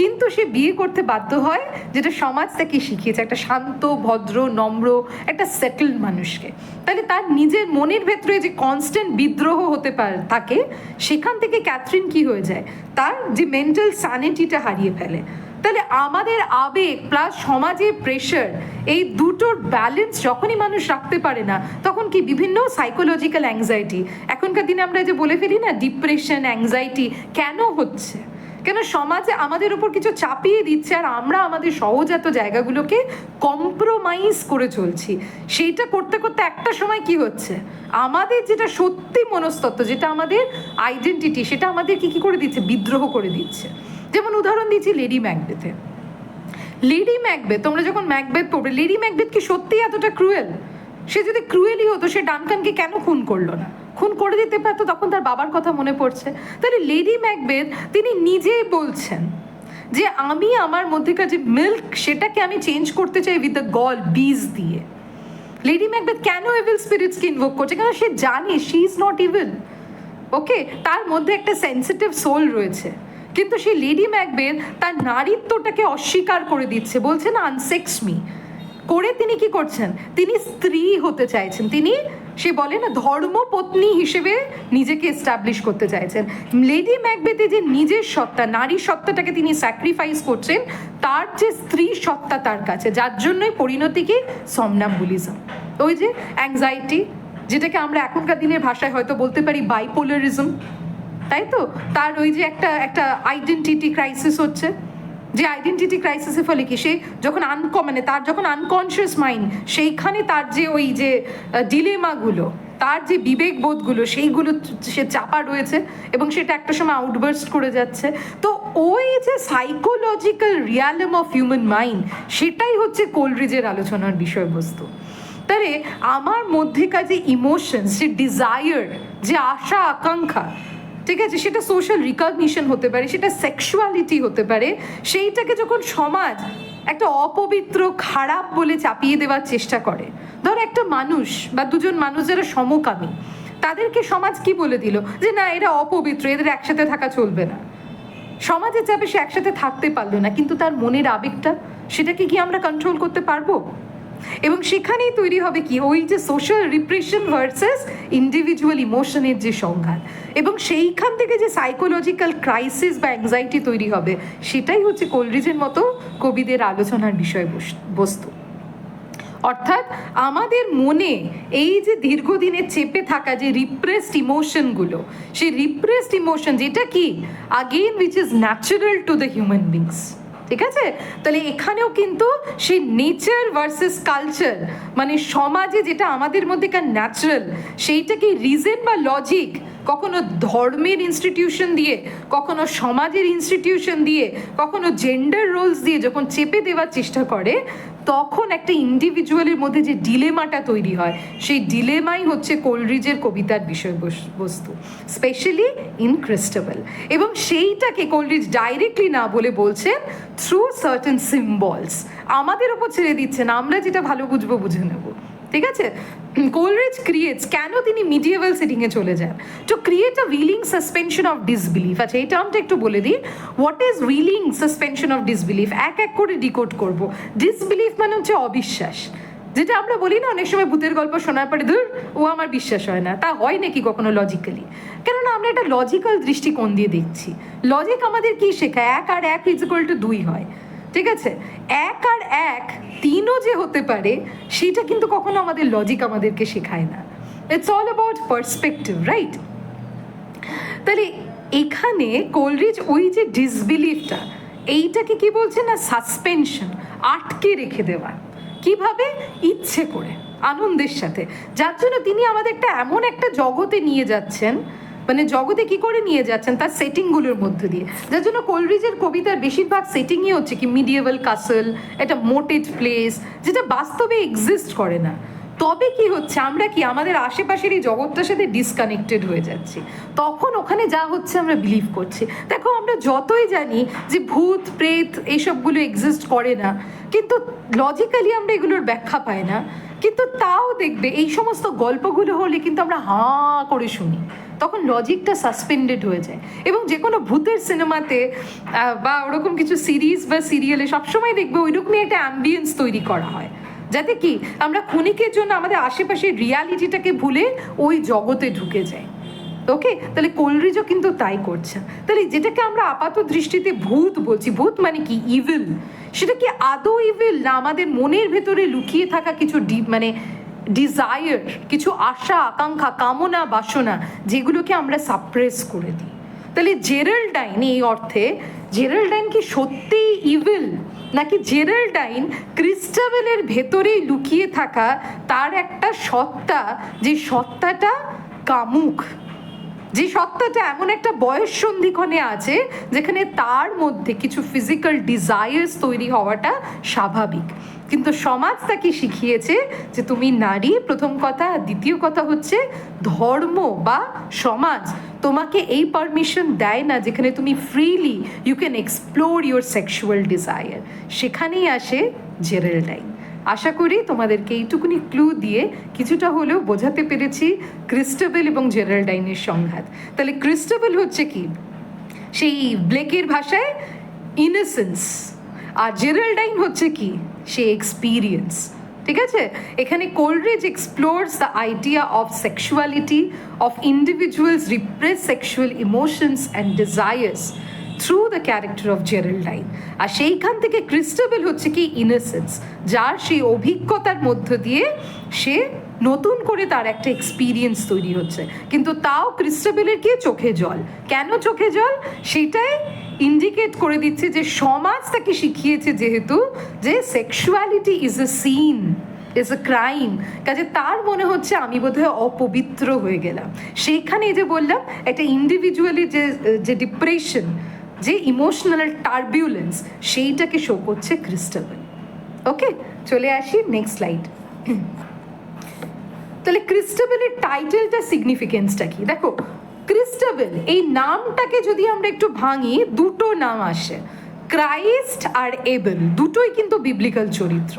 কিন্তু সে বিয়ে করতে বাধ্য হয়, যেটা সমাজ তাকে শিখিয়েছে একটা শান্ত, ভদ্র, নম্র, একটা সেটেলড মানুষকে। তাহলে তার নিজের মনের ভেতরে যে কনস্ট্যান্ট বিদ্রোহ হতে থাকে, সেখান থেকে ক্যাথরিন কি হয়ে যায়, তার যে মেন্টাল স্যানিটিটা হারিয়ে ফেলে। তাহলে আমাদের আবেগ প্লাস সমাজের প্রেশার, এই দুটোর ব্যালেন্স যখনই মানুষ রাখতে পারে না, তখন কি বিভিন্ন সাইকোলজিক্যাল অ্যাংজাইটি, এখনকার দিনে আমরা যে বলে ফেলি না ডিপ্রেশন, অ্যাংজাইটি, কেন হচ্ছে? কেন সমাজে আমাদের উপর কিছু চাপিয়ে দিচ্ছে আর আমরা আমাদের সহজাত জায়গাগুলোকে কম্প্রোমাইজ করে চলছি। সেইটা করতে করতে একটা সময় কি হচ্ছে, আমাদের যেটা সত্যি মনস্তত্ত্ব, যেটা আমাদের আইডেন্টিটি, সেটা আমাদের কি করে দিচ্ছে, বিদ্রোহ করে দিচ্ছে। যেমন উদাহরণ দিচ্ছি লেডি ম্যাকবেথে। লেডি ম্যাকবেথ, তোমরা যখন ম্যাকবেথ পড়বে, লেডি ম্যাকবেথ কি সত্যি এতটা ক্রুয়েল? সে যদি ক্রুয়েলই হতো, সে ডানকানকে কেন খুন করলো না? খুন করে দিতে পারতো, তখন তার বাবার কথা মনে পড়ছে। তাহলে লেডি ম্যাকবেথ তিনি নিজেই বলছেন যে আমি আমার মধ্যেকার যে মিল্ক সেটাকে আমি চেঞ্জ করতে চাই উইথ দ্য গল বীজ দিয়ে। লেডি ম্যাকবেথ কেন এভিল স্পিরিটসকে ইনভোক করছে? কারণ সে জানে শি ইজ নট ইভিল। ওকে, তার মধ্যে একটা সেন্সিটিভ সোল রয়েছে, কিন্তু সেই লেডি ম্যাকবেথ তার নারীত্বটাকে অস্বীকার করে দিচ্ছে, বলছে না আনসেক্স মি করে। তিনি কি করছেন? তিনি স্ত্রী হতে চাইছেন, তিনি সে বলে না ধর্মপত্নী হিসেবে নিজেকে এস্টাবলিশ করতে চাইছেন। লেডি ম্যাকবেথে যে নিজের সত্তা, নারী সত্তাটাকে তিনি স্যাক্রিফাইস করছেন তার যে স্ত্রী সত্তা তার কাছে, যার জন্যই পরিণতি কি সমনাম্বুলিজম, ওই যে অ্যাংজাইটি, যেটাকে আমরা এখনকার দিনের ভাষায় হয়তো বলতে পারি বাইপোলারিজম, তাই তো? তার ওই যে একটা একটা আইডেন্টিটি ক্রাইসিস হচ্ছে, যে আইডেন্টিটি ক্রাইসিসের ফলে কি সে যখন তার যখন আনকনসিয়াস মাইন্ড, সেইখানে তার যে ওই যে ডিলেমাগুলো, তার যে বিবেকবোধগুলো, সেইগুলো সে চাপা রয়েছে এবং সেটা একটা সময় আউটবার্স্ট করে যাচ্ছে। তো ওই যে সাইকোলজিক্যাল রিয়ালম অফ হিউম্যান মাইন্ড, সেটাই হচ্ছে কোলরিজের আলোচনার বিষয়বস্তু। তাহলে আমার মধ্যেকার যে ইমোশনস, যে ডিজায়ার, যে আশা আকাঙ্ক্ষা, ঠিক আছে, সেটা সোশ্যাল রিকগনিশন হতে পারে, সেটা সেক্সুয়ালিটি হতে পারে, সেইটাকে যখন সমাজ একটা অপবিত্র খারাপ বলে চাপিয়ে দেওয়ার চেষ্টা করে, ধর একটা মানুষ বা দুজন মানুষ যারা সমকামী, তাদেরকে সমাজ কি বলে দিল যে না এরা অপবিত্র, এদের একসাথে থাকা চলবে না। সমাজের চাপে সে একসাথে থাকতে পারলো না, কিন্তু তার মনের আবেগটা, সেটাকে কি আমরা কন্ট্রোল করতে পারবো? এবং সেখানেই তৈরি হবে কি ওই যে সোশ্যাল রিপ্রেশন ভার্সেস ইন্ডিভিজুয়াল ইমোশনের যে সংঘাত, এবং সেইখান থেকে যে সাইকোলজিক্যাল ক্রাইসিস বা অ্যাংজাইটি তৈরি হবে, সেটাই হচ্ছে কোলরিজের মতো কবিদের আলোচনার বিষয়বস্তু। অর্থাৎ আমাদের মনে এই যে দীর্ঘদিনের চেপে থাকা যে রিপ্রেসড ইমোশনগুলো, সেই রিপ্রেসড ইমোশন যেটা কি again which is natural to the human beings, ঠিক আছে? তাহলে এখানেও কিন্তু সেই নেচার ভার্সেস কালচার, মানে সমাজে যেটা আমাদের মধ্যেকার ন্যাচারাল, সেইটাকে রিজন বা লজিক কখনো ধর্মের ইনস্টিটিউশন দিয়ে, কখনো সমাজের ইনস্টিটিউশন দিয়ে, কখনো জেন্ডার রোলস দিয়ে যখন চেপে দেওয়ার চেষ্টা করে, তখন একটা ইন্ডিভিজুয়ালের মধ্যে যে ডিলেমাটা তৈরি হয়, সেই ডিলেমাই হচ্ছে কোলরিজের কবিতার বিষয়বস্তু, স্পেশালি ইন ক্রিস্টাবেল। এবং সেইটাকে কোলরিজ ডাইরেক্টলি না বলে বলছেন থ্রু সার্টেন সিম্বলস, আমাদের ওপর ছেড়ে দিচ্ছেন, আমরা যেটা ভালো বুঝবো বুঝে নেব, ঠিক আছে? কোলরিজ ক্রিয়েটস, কেন তিনি মিডিয়েভাল সেটিংয়ে চলে যান? To create a willing suspension of disbelief. আচ্ছা, এই টার্মটা একটু বলে দিই, what is willing suspension of disbelief? এক এক করে ডিকোড করব। ডিসবিলিফ মানে হচ্ছে অবিশ্বাস, যেটা আমরা বলি না অনেক সময় ভূতের গল্প শোনার পরে ধুর ও আমার বিশ্বাস হয় না, তা হয় নাকি কখনো লজিক্যালি? কেননা আমরা একটা লজিক্যাল দৃষ্টিকোণ দিয়ে দেখছি। লজিক আমাদের কি শেখায়? 1 আর 1 = 2 হয়, ঠিক আছে? 1 আর 1 3ও যে হতে পারে, সেটা কিন্তু কখনো আমাদের লজিক আমাদেরকে শেখায় না। It's all about perspective, right? তাহলে এখানে কোলরিজ ওই যে ডিসবিলিফটা, এইটাকে কি বলছে না সাসপেনশন, আটকে রেখে দেওয়া। কিভাবে? ইচ্ছে করে, আনন্দের সাথে, যার জন্য তিনি আমাদের একটা এমন একটা জগতে নিয়ে যাচ্ছেন, মানে জগতে কি করে নিয়ে যাচ্ছেন তার সেটিংগুলোর মধ্যে দিয়ে, যার জন্য কোলরিজের কবিতার বেশিরভাগ সেটিংই হচ্ছে কি মিডিয়েভাল কাসল, একটা মোটেড প্লেস, যেটা বাস্তবে এক্সিস্ট করে না। তবে কি হচ্ছে, আমরা কি আমাদের আশেপাশের এই জগৎটার সাথে ডিসকানেক্টেড হয়ে যাচ্ছি, তখন ওখানে যা হচ্ছে আমরা বিলিভ করছি। দেখো, আমরা যতই জানি যে ভূত প্রেত এইসবগুলো এক্সিস্ট করে না, কিন্তু লজিক্যালি আমরা এগুলোর ব্যাখ্যা পাই না, কিন্তু তাও দেখবে এই সমস্ত গল্পগুলো হলে কিন্তু আমরা হাঁ করে শুনি, তখন লজিকটা সাসপেন্ডেড হয়ে যায়। এবং যে কোনো ভূতের সিনেমাতে বা ওরকম কিছু সিরিজ বা সিরিয়ালে সবসময় দেখবে ওইরকমই একটা অ্যাম্বিয়েন্স তৈরি করা হয়, যাতে কি আমরা ক্ষণিকের জন্য আমাদের আশেপাশের রিয়ালিটিটাকে ভুলে ওই জগতে ঢুকে যাই। ওকে, তাহলে কোলরিজও কিন্তু তাই করছে। তাহলে যেটাকে আমরা আপাত দৃষ্টিতে ভূত বলছি, ভূত মানে কি ইভিল, সেটা কি আদৌ ইভিল, না আমাদের মনের ভেতরে লুকিয়ে থাকা কিছু মানে ডিজায়ার, কিছু আশা আকাঙ্ক্ষা, কামনা বাসনা, যেগুলোকে আমরা সাপ্রেস করে দিই? তাহলে জেরাল্ডাইন এই অর্থে, জেরাল্ডাইন কি সত্যিই ইভিল, নাকি জেরাল্ডাইন ক্রিস্টাবেলের ভেতরেই লুকিয়ে থাকা তার একটা সত্তা, যে সত্তাটা কামুক, যে সত্তাটা এমন একটা বয়স সন্ধিক্ষণে আছে যেখানে তার মধ্যে কিছু ফিজিক্যাল ডিজায়ার্স তৈরি হওয়াটা স্বাভাবিক, কিন্তু সমাজ তাকে শিখিয়েছে যে তুমি নারী প্রথম কথা, দ্বিতীয় কথা হচ্ছে ধর্ম বা সমাজ তোমাকে এই পারমিশন দেয় না যেখানে তুমি freely you can explore your sexual desire. সেখানেই আসে জেরাল্ডাইন। আশা করি তোমাদেরকে এইটুকুনি ক্লু দিয়ে কিছুটা হলেও বোঝাতে পেরেছি ক্রিস্টাবেল এবং জেরাল্ডাইনের সংঘাত। তাহলে ক্রিস্টাবেল হচ্ছে কি, সেই ব্লেকের ভাষায় ইনোসেন্স, আর জেরাল্ডাইন হচ্ছে কি, সেই এক্সপিরিয়েন্স। ঠিক আছে, এখানে Coleridge explores the idea of sexuality of individuals repress sexual emotions and desires through the character of Geraldine. আর সেইখান থেকে ক্রিস্টাবেল হচ্ছে কি ইনোসেন্স, যার সেই অভিজ্ঞতার মধ্য দিয়ে সে নতুন করে তার একটা এক্সপিরিয়েন্স তৈরি হচ্ছে। কিন্তু তাও ক্রিস্টাবেলের কি চোখে জল। কেন চোখে জল সেটাই ইন্ডিকেট করে দিচ্ছে যে সমাজ তাকে শিখিয়েছে যেহেতু যে sexuality is a sin, is a crime, কাজে তার মনে হচ্ছে আমি বোধহয় অপবিত্র হয়ে গেলাম। সেইখানে যে বললাম একটা ইন্ডিভিজুয়ালি যে ডিপ্রেশন, যে ইমোশনাল টার্বিউলেন্স, সেইটাকে শো করছে ক্রিস্টাবেল। ওকে, চলে আসি নেক্সট স্লাইড। তাহলে ক্রিস্টাবেলের টাইটেলটা সিগনিফিকেন্সটা কি? দেখো, ক্রিস্টাবেল এই নামটাকে যদি আমরা একটু ভাঙি, দুটো নাম আসে, ক্রাইস্ট আর এবেল, দুটোই কিন্তু বিবলিক্যাল চরিত্র।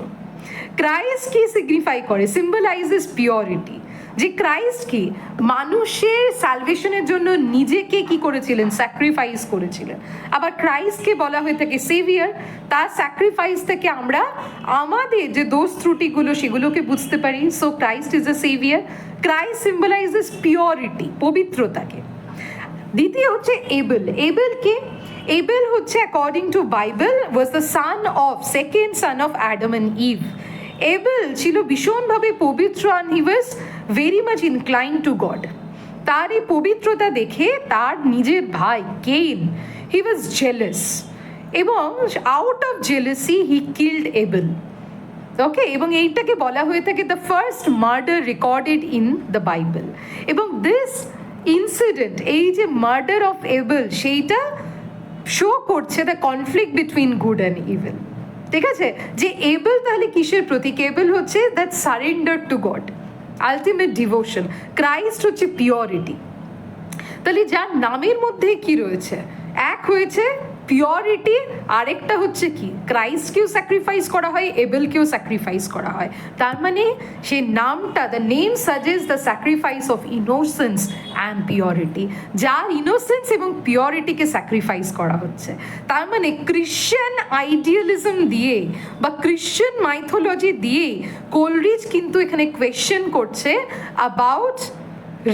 ক্রাইস্ট কি সিগনিফাই করে? Symbolises purity. যে ক্রাইস্ট কি মানুষের সালভেশনের জন্য নিজেকে কি করেছিলেন, স্যাক্রিফাইস করেছিলেন। আবার ক্রাইস্টকে বলা হয়ে থাকে সেভিয়ার, তার স্যাক্রিফাইস থেকে আমরা আমাদের যে দোষ ত্রুটিগুলো সেগুলোকে বুঝতে পারি। So Christ is a saviour. Christ symbolises purity, পবিত্রতাকে। দ্বিতীয় হচ্ছে এবেল। এবেল কে? এবেল হচ্ছে according to Bible was the son of, second son of Adam and Eve. Abel ছিল ভীষণভাবে পবিত্র, and he was very much incline to God. তার এই পবিত্রতা দেখে তার নিজের ভাই কেইন, হি ওয়াজ জেলাস, এবং out of jealousy he killed Abel. Okay, এবং এইটাকে বলা হয়ে থাকে the first murder recorded in the Bible. এবং দিস ইনসিডেন্ট, এই যে মার্ডার অফ এবেল, সেইটা শো করছে the conflict between good and evil. ঠিক আছে, যে এবেল তাহলে কিসের প্রতীক? এবেল হচ্ছে that surrender to god, ultimate devotion. Christ হচ্ছে পিওরিটি। তাহলে যার নামের মধ্যে কি রয়েছে, এক হয়েছে পিওরিটি, আরেকটা হচ্ছে কি ক্রাইস্টকেও স্যাক্রিফাইস করা হয়, এবেলকেও স্যাক্রিফাইস করা হয়। তার মানে সেই নামটা, the name suggest the sacrifice of innocence and purity, যার ইনোসেন্স এবং পিওরিটিকে স্যাক্রিফাইস করা হচ্ছে। তার মানে ক্রিশ্চিয়ান আইডিয়ালিজম দিয়ে বা ক্রিশ্চিয়ান মাইথোলজি দিয়ে কোলরিজ কিন্তু এখানে কোয়েশ্চেন করছে about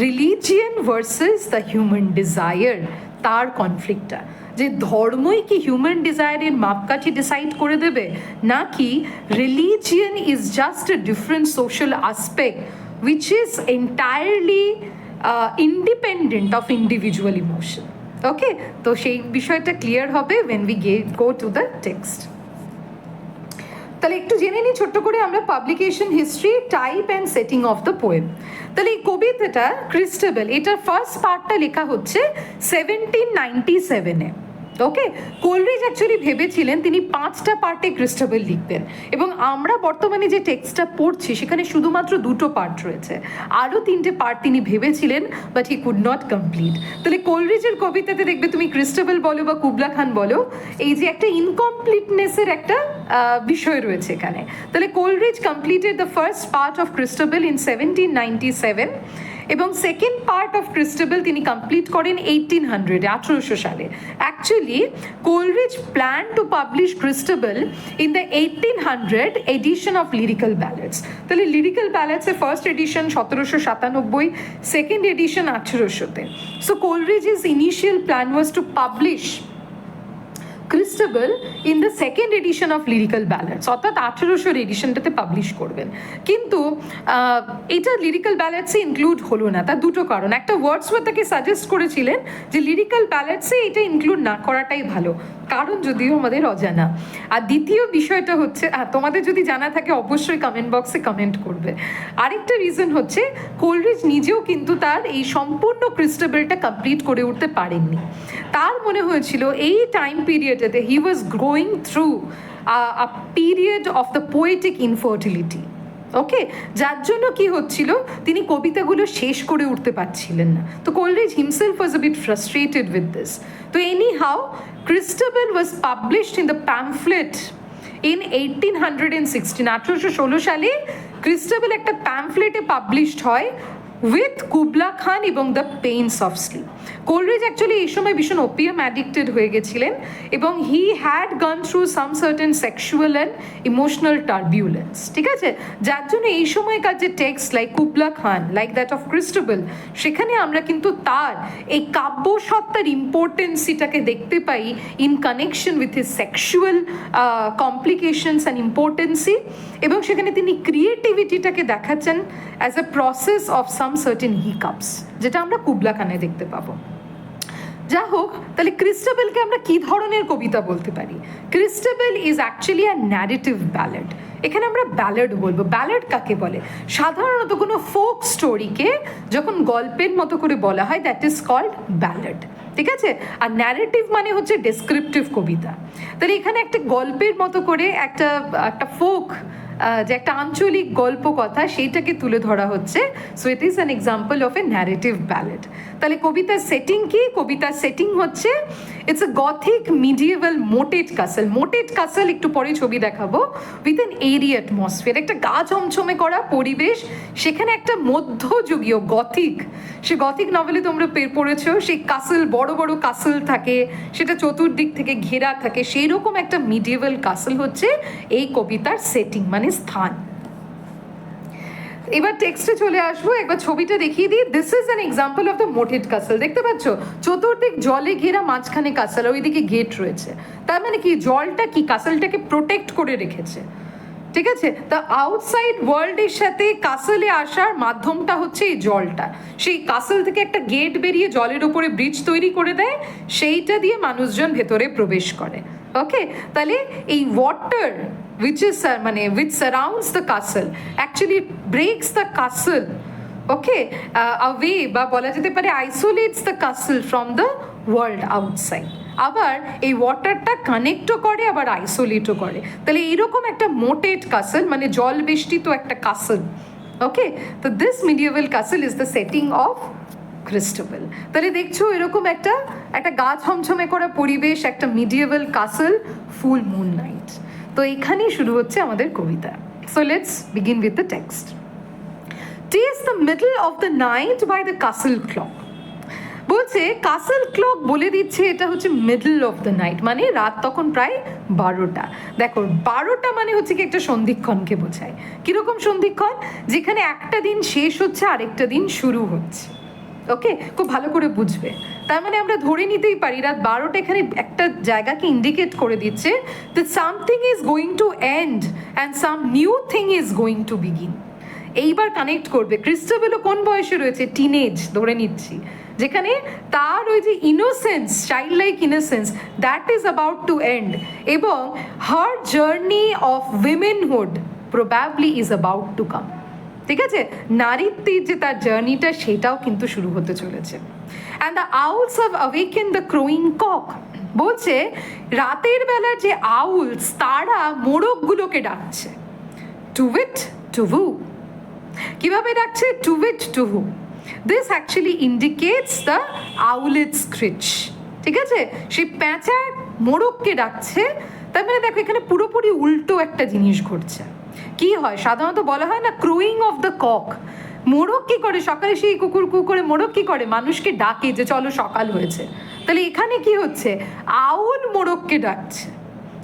religion versus the human desire, তার কনফ্লিক্টটা, যে ধর্মই কি হিউম্যান ডিজায়ারের মাপকাঠি ডিসাইড করে দেবে, নাকি religion is just a different social aspect which is entirely independent of individual emotion. Okay, তো সেই বিষয়টা ক্লিয়ার হবে when we go to the text. তাহলে একটু জেনে নিই ছোট্ট করে আমরা publication history, type and setting of the poem. তাহলে এই কবিতাটা ক্রিস্টাবেল, এটার ফার্স্ট পার্টটা লেখা হচ্ছে 1797-এ। ওকে, কোলরিজ অ্যাকচুয়ালি ভেবেছিলেন তিনি 5টা পার্টে ক্রিস্টাবেল লিখবেন, এবং আমরা বর্তমানে যে টেক্সটটা পড়ছি সেখানে শুধুমাত্র 2টো পার্ট রয়েছে। আরও 3টে পার্ট তিনি ভেবেছিলেন, but he could not complete. তাহলে কোলরিজের কবিতাতে দেখবে তুমি ক্রিস্টাবেল বলো বা কুবলা খান বলো, এই যে একটা ইনকমপ্লিটনেসের একটা বিষয় রয়েছে এখানে। তাহলে Coleridge completed the first part of Christabel in 1797, এবং সেকেন্ড পার্ট অফ ক্রিস্টাবেল তিনি কমপ্লিট করেন 1800 সালে। Actually Coleridge plan to publish Christabel in the 1800 edition of Lyrical Ballads. তাহলে লিরিক্যাল ব্যালেডসের ফার্স্ট এডিশন 1797, সেকেন্ড এডিশন 1800-তে। সো কোলরিজের initial plan was to publish Christabel in the second edition of Lyrical Ballads, অর্থাৎ 1800 এডিশনটাতে পাবলিশ করবেন। কিন্তু এটা লিরিক্যাল ব্যালাডসে ইনক্লুড হলো না, তার 2টো কারণ। একটা, ওয়ার্ডসওয়ার্থ তাকে সাজেস্ট করেছিলেন যে লিরিক্যাল ব্যালাডসে এটা ইনক্লুড না করাটাই ভালো, কারণ যদিও আমাদের অজানা। আর দ্বিতীয় বিষয়টা হচ্ছে, তোমাদের যদি জানা থাকে অবশ্যই কমেন্ট বক্সে কমেন্ট করবে। আরেকটা রিজন হচ্ছে কোলরিজ নিজেও কিন্তু তার এই সম্পূর্ণ ক্রিস্টাবেলটা কমপ্লিট করে উঠতে পারেননি। তার মনে হয়েছিল এই টাইম পিরিয়ডেতে he was growing through a period of the poetic infertility. Okay, যার জন্য কি হচ্ছিল, তিনি কবিতাগুলো শেষ করে উঠতে পারছিলেন না। তো Coleridge himself was a bit frustrated with this. তো anyhow Christabel was published in the pamphlet in 1816, 1816 সালে ক্রিস্টাবেল একটা প্যাম্ফলেটে পাবলিশড হয় উইথ কুবলা খান এবং the Pains of Sleep. Coleridge actually এই সময় ভীষণ ওপিয়াম অ্যাডিক্টেড হয়ে গেছিলেন এবং he had gone through some certain sexual and emotional turbulence, ঠিক আছে, যার জন্য এই সময়কার যে text like Kubla Khan, like that of Christabel, সেখানে আমরা কিন্তু তার এই কাব্যসত্তার ইম্পর্টেন্সিটাকে দেখতে পাই in connection with his sexual complications and impotency, এবং সেখানে তিনি ক্রিয়েটিভিটিটাকে দেখাচ্ছেন as a process of some certain hiccups, যেটা আমরা কুবলা খানে দেখতে পাবো। যা হোক, তাহলে ক্রিস্টাবেলকে আমরা কি ধরনের কবিতা বলতে পারি? Christabel is actually a narrative ব্যালেড। এখানে আমরা ব্যালেড বলবো। ব্যালেড কাকে বলে? সাধারণত কোনো ফোক স্টোরিকে যখন গল্পের মতো করে বলা হয়, দ্যাট ইজ কল্ড ব্যালেড, ঠিক আছে। আর ন্যারেটিভ মানে হচ্ছে ডেসক্রিপটিভ কবিতা। তাহলে এখানে একটা গল্পের মতো করে একটা ফোক, যে একটা আঞ্চলিক গল্প কথা, সেইটাকে তুলে ধরা হচ্ছে। So it is an example of a narrative ballad. তাহলে কবিতার সেটিং কি? কবিতার সেটিং হচ্ছে it's a Gothic medieval moated castle. Moated castle একটু পরে ছবি দেখাবো, উইথ এন এরি অ্যাটমসফিয়ার, একটা গা ছমছমে করা পরিবেশ, সেখানে একটা মধ্যযুগীয় গথিক, সে গথিক নভেলে তোমরা পড়েছ, সেই কাসল, বড় বড় কাসল থাকে, সেটা চতুর্দিক থেকে ঘেরা থাকে, সেই রকম একটা মিডিয়েভাল কাসল হচ্ছে এই কবিতার সেটিং, মানে স্থান। এবার টেক্সটে চলে আসবো, একবার ছবিটা দেখিয়ে দিই। This is an example of the moated castle. দেখতে পাচ্ছ চতুর্দিক জলে ঘেরা, মাঝখানে কাসল, ওইদিকে গেট রয়েছে। তার মানে কি, জলটা কি কাসলটাকে প্রোটেক্ট করে রেখেছে, ঠিক আছে। তা আউটসাইড ওয়ার্ল্ডের সাথে কাসলে আসার মাধ্যমটা হচ্ছে এই জলটা। সেই কাসল থেকে একটা গেট বেরিয়ে জলের উপরে ব্রিজ তৈরি করে দেয়, সেইটা দিয়ে মানুষজন ভেতরে প্রবেশ করে। ওকে, তাহলে এই water which surrounds the castle actually breaks the castle, okay, away, বা বলা যেতে পারে isolates the castle from the world outside। আবার এই ওয়াটারটা কানেক্টও করে, আবার আইসোলেটও করে। তাহলে এইরকম একটা মোটেড কাসল, মানে জল বেষ্টিত একটা কাসল। ওকে, তো this মিডিয়েভাল castle is the setting of Christabel. তাহলে দেখছো এরকম একটা গা ছমছমে করা পরিবেশ, একটা মিডিয়েভাল কাসল, ফুল মুন নাইট। তো এখানেই শুরু হচ্ছে আমাদের কবিতা। So let's begin with the text. টিস the middle of the night bye the castle clock. বলছে কাসল ক্লক বলে দিচ্ছে এটা হচ্ছে মিডল অফ দ্য নাইট, মানে রাত তখন প্রায় 12টা। দেখো 12টা মানে হচ্ছে কি একটা সন্ধিক্ষণকে বোঝায়। কিরকম সন্ধিক্ষণ? যেখানে একটা দিন শেষ হচ্ছে, আরেকটা দিন শুরু হচ্ছে। ওকে, খুব ভালো করে বুঝবে। তার মানে আমরা ধরে নিতেই পারি রাত 12টা এখানে একটা জায়গাকে ইন্ডিকেট করে দিচ্ছে that something is going to end and some new thing is going to begin। এইবার কানেক্ট করবে। ক্রিস্টাবেলও কোন বয়সে রয়েছে? টিনেজ ধরে নিচ্ছি, যেখানে তার ওই যে innocence, child like innocence, that is about to end, এবং her journey of womanhood probably is about to come. ঠিক আছে, নারীত্বের যে তার জার্নিটা, সেটাও কিন্তু শুরু হতে চলেছে। And the owls have awaken the crowing cock. বলছে রাতের বেলা যে আউলস, তারা মোরগগুলোকে ডাকছে। Tu whit tu whoo. কিভাবে ডাকছে? Tu whit tu whoo. This actually indicates the owlet screech. ঠিক আছে, সেই প্যাঁচা মোরগকে ডাকছে। তার মানে দেখো এখানে পুরোপুরি উল্টো একটা জিনিস ঘটছে। কি হয়? সাধারণত বলা হয় না ক্রোয়িং অফ দ্য কক। মোরগ কি করে? সকালে সেই কুকুর কু করে মোরগ কি করে? মানুষকে ডাকে যে চলো সকাল হয়েছে। তাহলে এখানে কি হচ্ছে? আউল মোরগকে ডাকছে।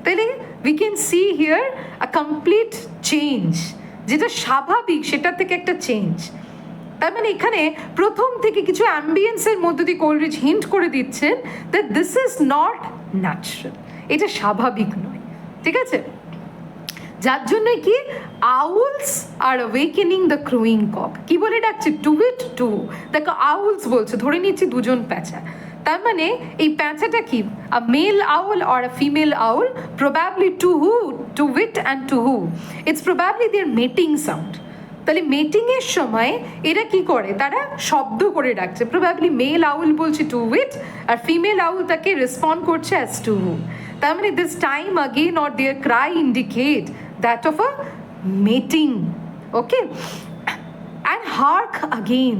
তাহলে we can see here a complete change, যেটা স্বাভাবিক সেটার থেকে একটা চেঞ্জ। তার মানে এখানে প্রথম থেকে কিছু অ্যাম্বিয়েন্সের মধ্যে দিয়ে কোলরিজ হিন্ট করে দিচ্ছেন that this is not natural, এটা স্বাভাবিক নয়। ঠিক আছে, যার জন্য কি আউলস আর অ্যাওয়েকেনিং দ্য ক্রোয়িং কক। কি বলে ডাকছে? Tu whit tu. দেখো আউলস বলছে, ধরে নিচ্ছি দুজন প্যাঁচা। তার মানে এই প্যাঁচাটা কি? আ মেল আউল আর a female owl, probably tu whoo, tu whit and tu whoo. It's probably their mating sound. তাহলে মেটিংয়ের সময় এরা কি করে? তারা শব্দ করে ডাকছে। প্রবাবলি মেল আউল বলছে টু উইট, আর ফিমেল আউল তাকে রেসপন্ড করছে অ্যাজ টু হু। তার মানে this time again or their cry indicate that of a mating okay, and hark again,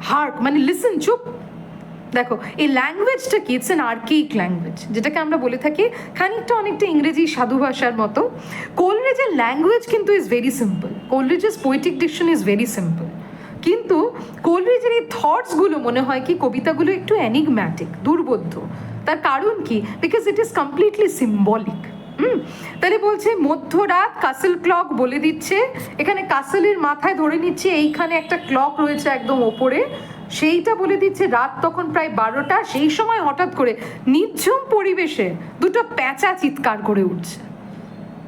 hark মানে লিসেন, চুপ। দেখো এই ল্যাঙ্গুয়েজটা কি, ইটস অ্যান আর্কেইক ল্যাঙ্গুয়েজ, যেটাকে আমরা বলে থাকি খানিকটা অনেকটা ইংরেজি সাধু ভাষার মতো। কোলরিজের ল্যাঙ্গুয়েজ কিন্তু ইজ ভেরি সিম্পল, কোলরিজের poetic diction is very simple, কিন্তু কোলরিজের এই থটসগুলো মনে হয় কি কবিতাগুলো একটু অ্যানিগম্যাটিক, দুর্বোধ্য। তার কারণ কি, because it is completely symbolic. তাহলে বলছে মধ্যরাত কাসেল ক্লক বলে দিচ্ছে, এখানে কাসেলের মাথায় ধরে নিচ্ছে এইখানে একটা ক্লক রয়েছে একদম ওপরে, সেইটা বলে দিচ্ছে রাত তখন প্রায় 12টা। সেই সময় হঠাৎ করে নির্ঝুম পরিবেশে দুটো প্যাঁচা চিৎকার করে উঠছে।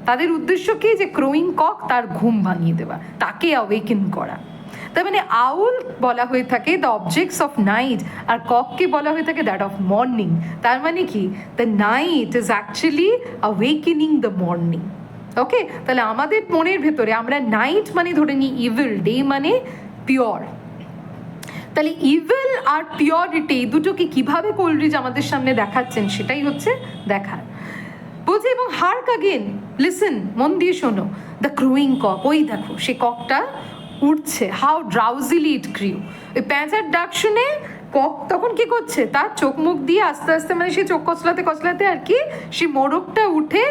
তাদের উদ্দেশ্য কি, যে ক্রোয়িং কক তার ঘুম ভাঙিয়ে দেওয়া, তাকে অ্যাওয়েকেন করা। তার মানে আউল বলা হয়ে থাকে দ্য অবজেক্টস অফ নাইট, আর কককে বলা হয়ে থাকে দ্যাট অফ মর্নিং। তার মানে কি, the night is actually awakening the morning. Okay, তাহলে আমাদের মনের ভেতরে আমরা নাইট মানে ধরে নিই ইভিল, ডে মানে পিওর। তাহলে ইভিল আর পিওরিটি দুটোকে কিভাবে কোলরিজ আমাদের সামনে দেখাচ্ছেন সেটাই হচ্ছে দেখার। বলছে এবং হার্ক আগেন, লিসেন, মন দিয়ে শোনো, দ্য ক্রুইং কক, ওই দেখো সে ককটা উঠছে, হাউ ড্রাউজিলি ইট ক্রিউ। ওই প্যাঁচার ডাক শুনে কক তখন কি করছে, তার চোখ মুখ দিয়ে আস্তে আস্তে মানে সে চোখ কচলাতে কচলাতে আর কি সে মোরগটা উঠে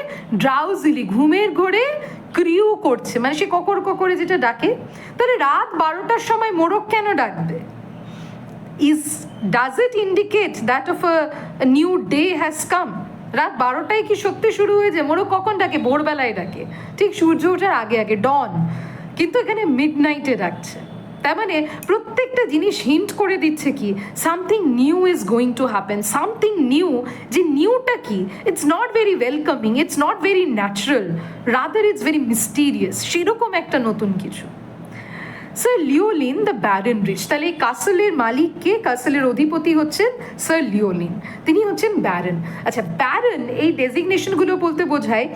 ড্রাউজিলি ঘুমের ঘোরে ক্রিউ করছে, মানে সে ককর ককরে যেটা ডাকে। তাহলে রাত 12টার সময় মোরগ কেন ডাকবে? Does it indicate that of a new day has come? রাত 12টায় কি সত্যি শুরু হয়েছে? মোরগ কখন ডাকে? ভোরবেলায় ডাকে, ঠিক সূর্য ওঠার আগে আগে, ডন। কিন্তু এখানে মিড নাইটে ডাকছে। তার মানে প্রত্যেকটা জিনিস হিন্ট করে দিচ্ছে কি, something new is going to happen, something new. যে নিউটা কি, it's not very welcoming, it's not very natural, rather it's very mysterious, সেরকম একটা নতুন কিছু। স্যার লিওলিন দ্য ব্যারন রিচ, তাহলে এই কাসেলের মালিককে, কাসেলের অধিপতি হচ্ছেন স্যার লিওলিন, তিনি হচ্ছেন ব্যারন। আচ্ছা, ব্যারন এই ডেজিগনেশনগুলো বলতে বোঝায়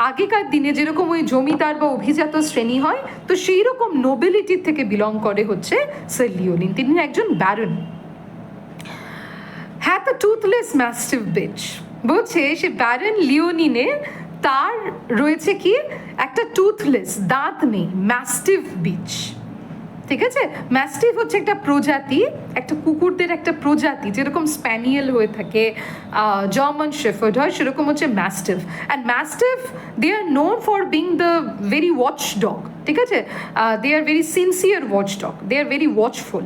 আগেকার দিনে যেরকম ওই জমিদার বা অভিজাত শ্রেণী হয়, তো সেই রকম নোবেলিটির থেকে বিলং করে হচ্ছে স্যার লিওলিন, তিনি একজন ব্যারন। হ্যাঁ, দ্য টুথলেস ম্যাস্টিভ বিচ, বলছে সে ব্যারন লিওনিনে তার রয়েছে কি একটা টুথলেস, দাঁত নেই, ম্যাস্টিভ বিচ। ঠিক আছে, ম্যাস্টিফ হচ্ছে একটা প্রজাতি, একটা কুকুরদের একটা প্রজাতি, যেরকম স্প্যানিয়েল হয়ে থাকে, জার্মান শেফার্ড হয়, সেরকম হচ্ছে mastiff. And mastiff they are known for being the very watch dog, ঠিক আছে, they are very sincere watch dog, they are very watchful.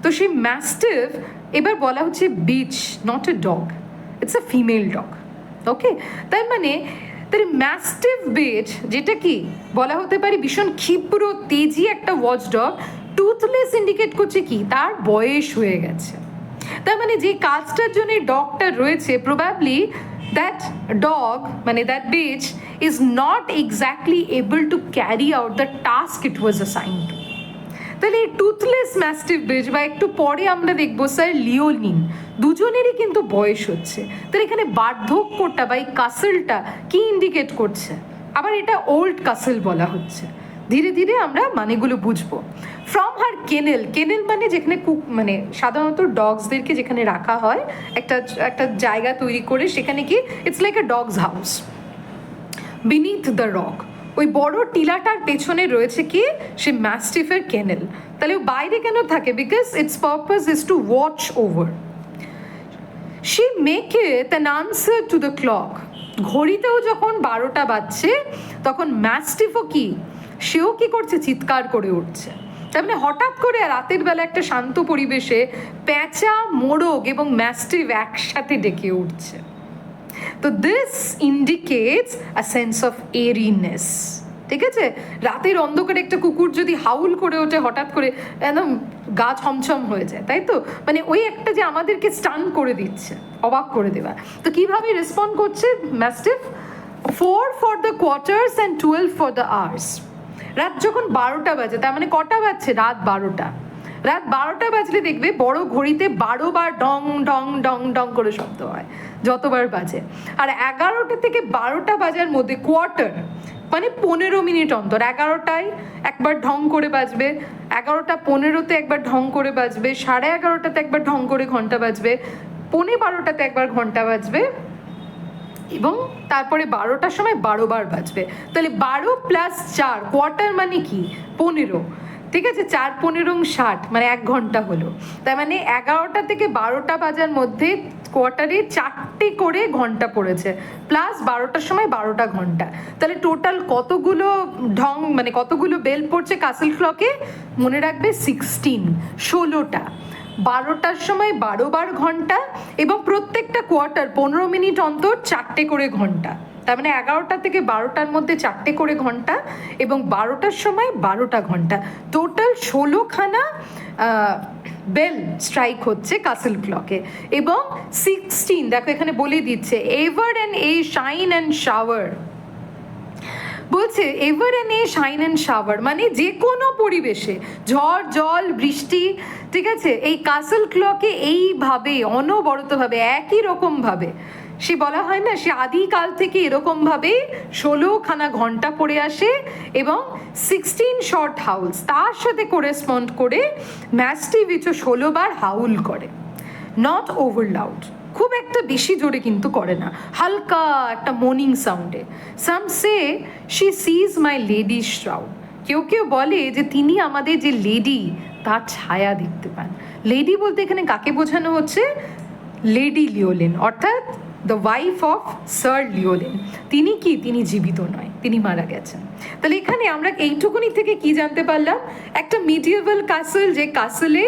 তো সেই ম্যাস্টিফ এবার বলা হচ্ছে bitch, not a dog, it's a female dog. Okay, তার মানে তাহলে ম্যাস্টিভ বিচ যেটা কি বলা হতে পারে ভীষণ ক্ষিপ্র তেজি একটা ওয়াচ ডগ, টুথলেস ইন্ডিকেট করছে কি তার বয়স হয়ে গেছে। তার মানে যে কাজটার জন্য ডগটা রয়েছে, প্রবাবলি দ্যাট ডগ মানে that bitch is not exactly able to carry out the task it was assigned to. তাহলে এই টুথলেস ম্যাস্টিভ বিচ বা একটু পরে আমরা দেখবো স্যার লিওলিন, দুজনেরই কিন্তু বয়স হচ্ছে। তাহলে এখানে বার্ধক্যটা বা এই কাসেলটা কি ইন্ডিকেট করছে? আবার এটা ওল্ড কাসেল বলা হচ্ছে। ধীরে ধীরে আমরা মানেগুলো বুঝবো। ফ্রম হার কেনেল, কেনেল মানে যেখানে মানে সাধারণত ডগসদেরকে যেখানে রাখা হয়, একটা একটা জায়গা তৈরি করে, সেখানে কি it's like a dogs house beneath the rock. ওই বড় টিলাটার পেছনে রয়েছে কি সে ম্যাস্টিফের কেনেল। তাহলে ও বাইরে কেন থাকে? Because its purpose is to watch over. She maketh an answer to the clock, ঘড়িতেও যখন 12টা বাজছে তখন ম্যাস্টিফও কি, সেও কি করছে, চিৎকার করে উঠছে। তার মানে হঠাৎ করে রাতের বেলা একটা শান্ত পরিবেশে প্যাঁচা, মোরগ এবং ম্যাস্টিফ একসাথে ডেকে উঠছে। তো this indicates a sense of eeriness. ঠিক আছে, রাতের অন্ধকারে একটা কুকুর যদি হাউল করে ওঠে হঠাৎ করে, একদম গা ছমছম হয়ে যায়, তাই তো? মানে ওই একটা যে আমাদেরকে স্টান করে দিচ্ছে, অবাক করে দেওয়া। তো কিভাবে রেসপন্ড করছে mastiff? 4 for the quarters and 12 for the hours। রাত যখন 12টা বাজে, তার মানে কটা বাজছে? রাত 12টা। রাত 12টা বাজলে দেখবে বড় ঘড়িতে 12 বার ডং ডং ডং ডং করে শব্দ হয়, যতবার বাজে। আর 11টা থেকে 12টা বাজার মধ্যে কোয়ার্টার মানে 15 মিনিট অন্তর, 11টায় একবার ঢং করে বাজবে, 11টা 15তে একবার ঢং করে বাজবে, 11:30টাতে একবার ঢং করে ঘন্টা বাজবে, 12:15টাতে একবার ঘন্টা বাজবে, এবং তারপরে 12টার সময় 12বার বাজবে। তাহলে 12 প্লাস 4 কোয়ার্টার মানে কি 15, ঠিক আছে, 4 15 60 মানে 1 ঘন্টা হলো। তার মানে 11টা থেকে 12টা বাজার মধ্যে কোয়ার্টারে 4টে করে ঘন্টা পড়েছে, প্লাস 12টার সময় 12টা ঘন্টা। তাহলে টোটাল কতগুলো মানে কতগুলো বেল পড়ছে কাসল ক্লকে? মনে রাখবে 16টা। 12টার সময় 12বার ঘন্টা এবং প্রত্যেকটা কোয়ার্টার 15 মিনিট অন্তর 4টে করে ঘন্টা। তার মানে 11টা থেকে 12টার মধ্যে 4টে করে ঘন্টা এবং 12টার সময় 12টা ঘন্টা। টোটাল 16খানা বেল স্ট্রাইক হচ্ছে কাসল ক্লকে। এবং 16, দেখো এখানে বলে দিচ্ছে, ever and aye shine and shower. বলছে ever and aye shine and shower মানে যে কোনো পরিবেশে, ঝড় জল বৃষ্টি, ঠিক আছে, এই কাসল ক্লকে এইভাবে অনবরতভাবে একই রকমভাবে, সে বলা হয় না, সে আদিকাল থেকে এরকমভাবে 16খানা ঘন্টা পড়ে আসে এবং 16 শর্ট হাউলস তার সাথে করেসপন্ড করে ম্যাস্টিভিচও 16বার হাউল করে। নট ওভার লাউড, খুব একটা বেশি জোরে কিন্তু করে না, হালকা একটা মর্নিং সাউন্ডে। Some say she sees my lady shroud, কেউ কেউ বলে যে তিনি আমাদের যে লেডি তার ছায়া দেখতে পান। লেডি বলতে এখানে কাকে বোঝানো হচ্ছে? লেডি লিওলিন, অর্থাৎ দ্য ওয়াইফ অফ স্যার লিওলিন। তিনি কি? তিনি জীবিত নয়, তিনি মারা গেছেন। তাহলে এখানে আমরা এইটুকুনি থেকে কি জানতে পারলাম? একটা মিডিয়েভাল কাসল, যে কাসলে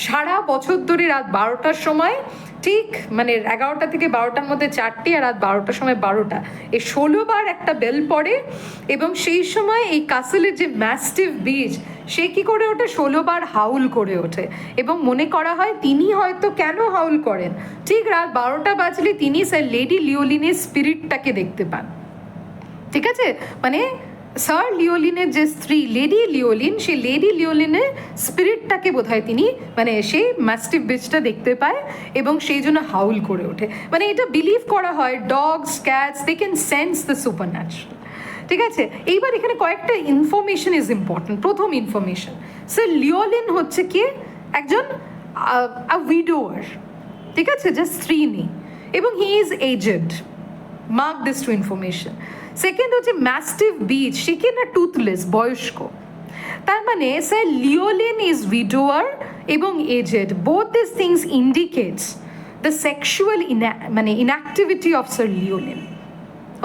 সারা বছর ধরে রাত 12টার সময়, ঠিক মানে 11টা থেকে 12টার মধ্যে 4টে আর রাত 12টার সময় 12টা, এই 16বার একটা বেল পড়ে এবং সেই সময় এই কাসলের যে ম্যাস্টিভ বিচ, সে কি করে ওঠে? 16বার হাউল করে ওঠে। এবং মনে করা হয় তিনি হয়তো কেন হাউল করেন, ঠিক রাত 12টা বাজলে তিনি স্যার লেডি লিওলিনের স্পিরিটটাকে দেখতে পান। ঠিক আছে, মানে স্যার লিওলিনের যে স্ত্রী লেডি লিওলিন, সেই লেডি লিওলিনের স্পিরিটটাকে বোধহয় তিনি মানে সেই ম্যাস্টিভ বিচটা দেখতে পায় এবং সেই জন্য হাউল করে ওঠে। মানে এটা বিলিভ করা হয় dogs cats they can sense the super natural. ঠিক আছে, এইবার এখানে কয়েকটা ইনফরমেশন ইজ ইম্পর্টেন্ট। প্রথম ইনফরমেশন, স্যার লিওলিন হচ্ছে কি? একজন উইডোয়ার, ঠিক আছে, যে স্ত্রী নেই এবং he is aged. Mark this two information. Second হচ্ছে ম্যাস্টিভ বিচ, সে কি না টুথলেস, বয়স্ক। তার মানে স্যার লিওলিন ইজ উইডোয়ার এবং aged. Both this things indicates the sexual মানে inactivity of Sir Leoline.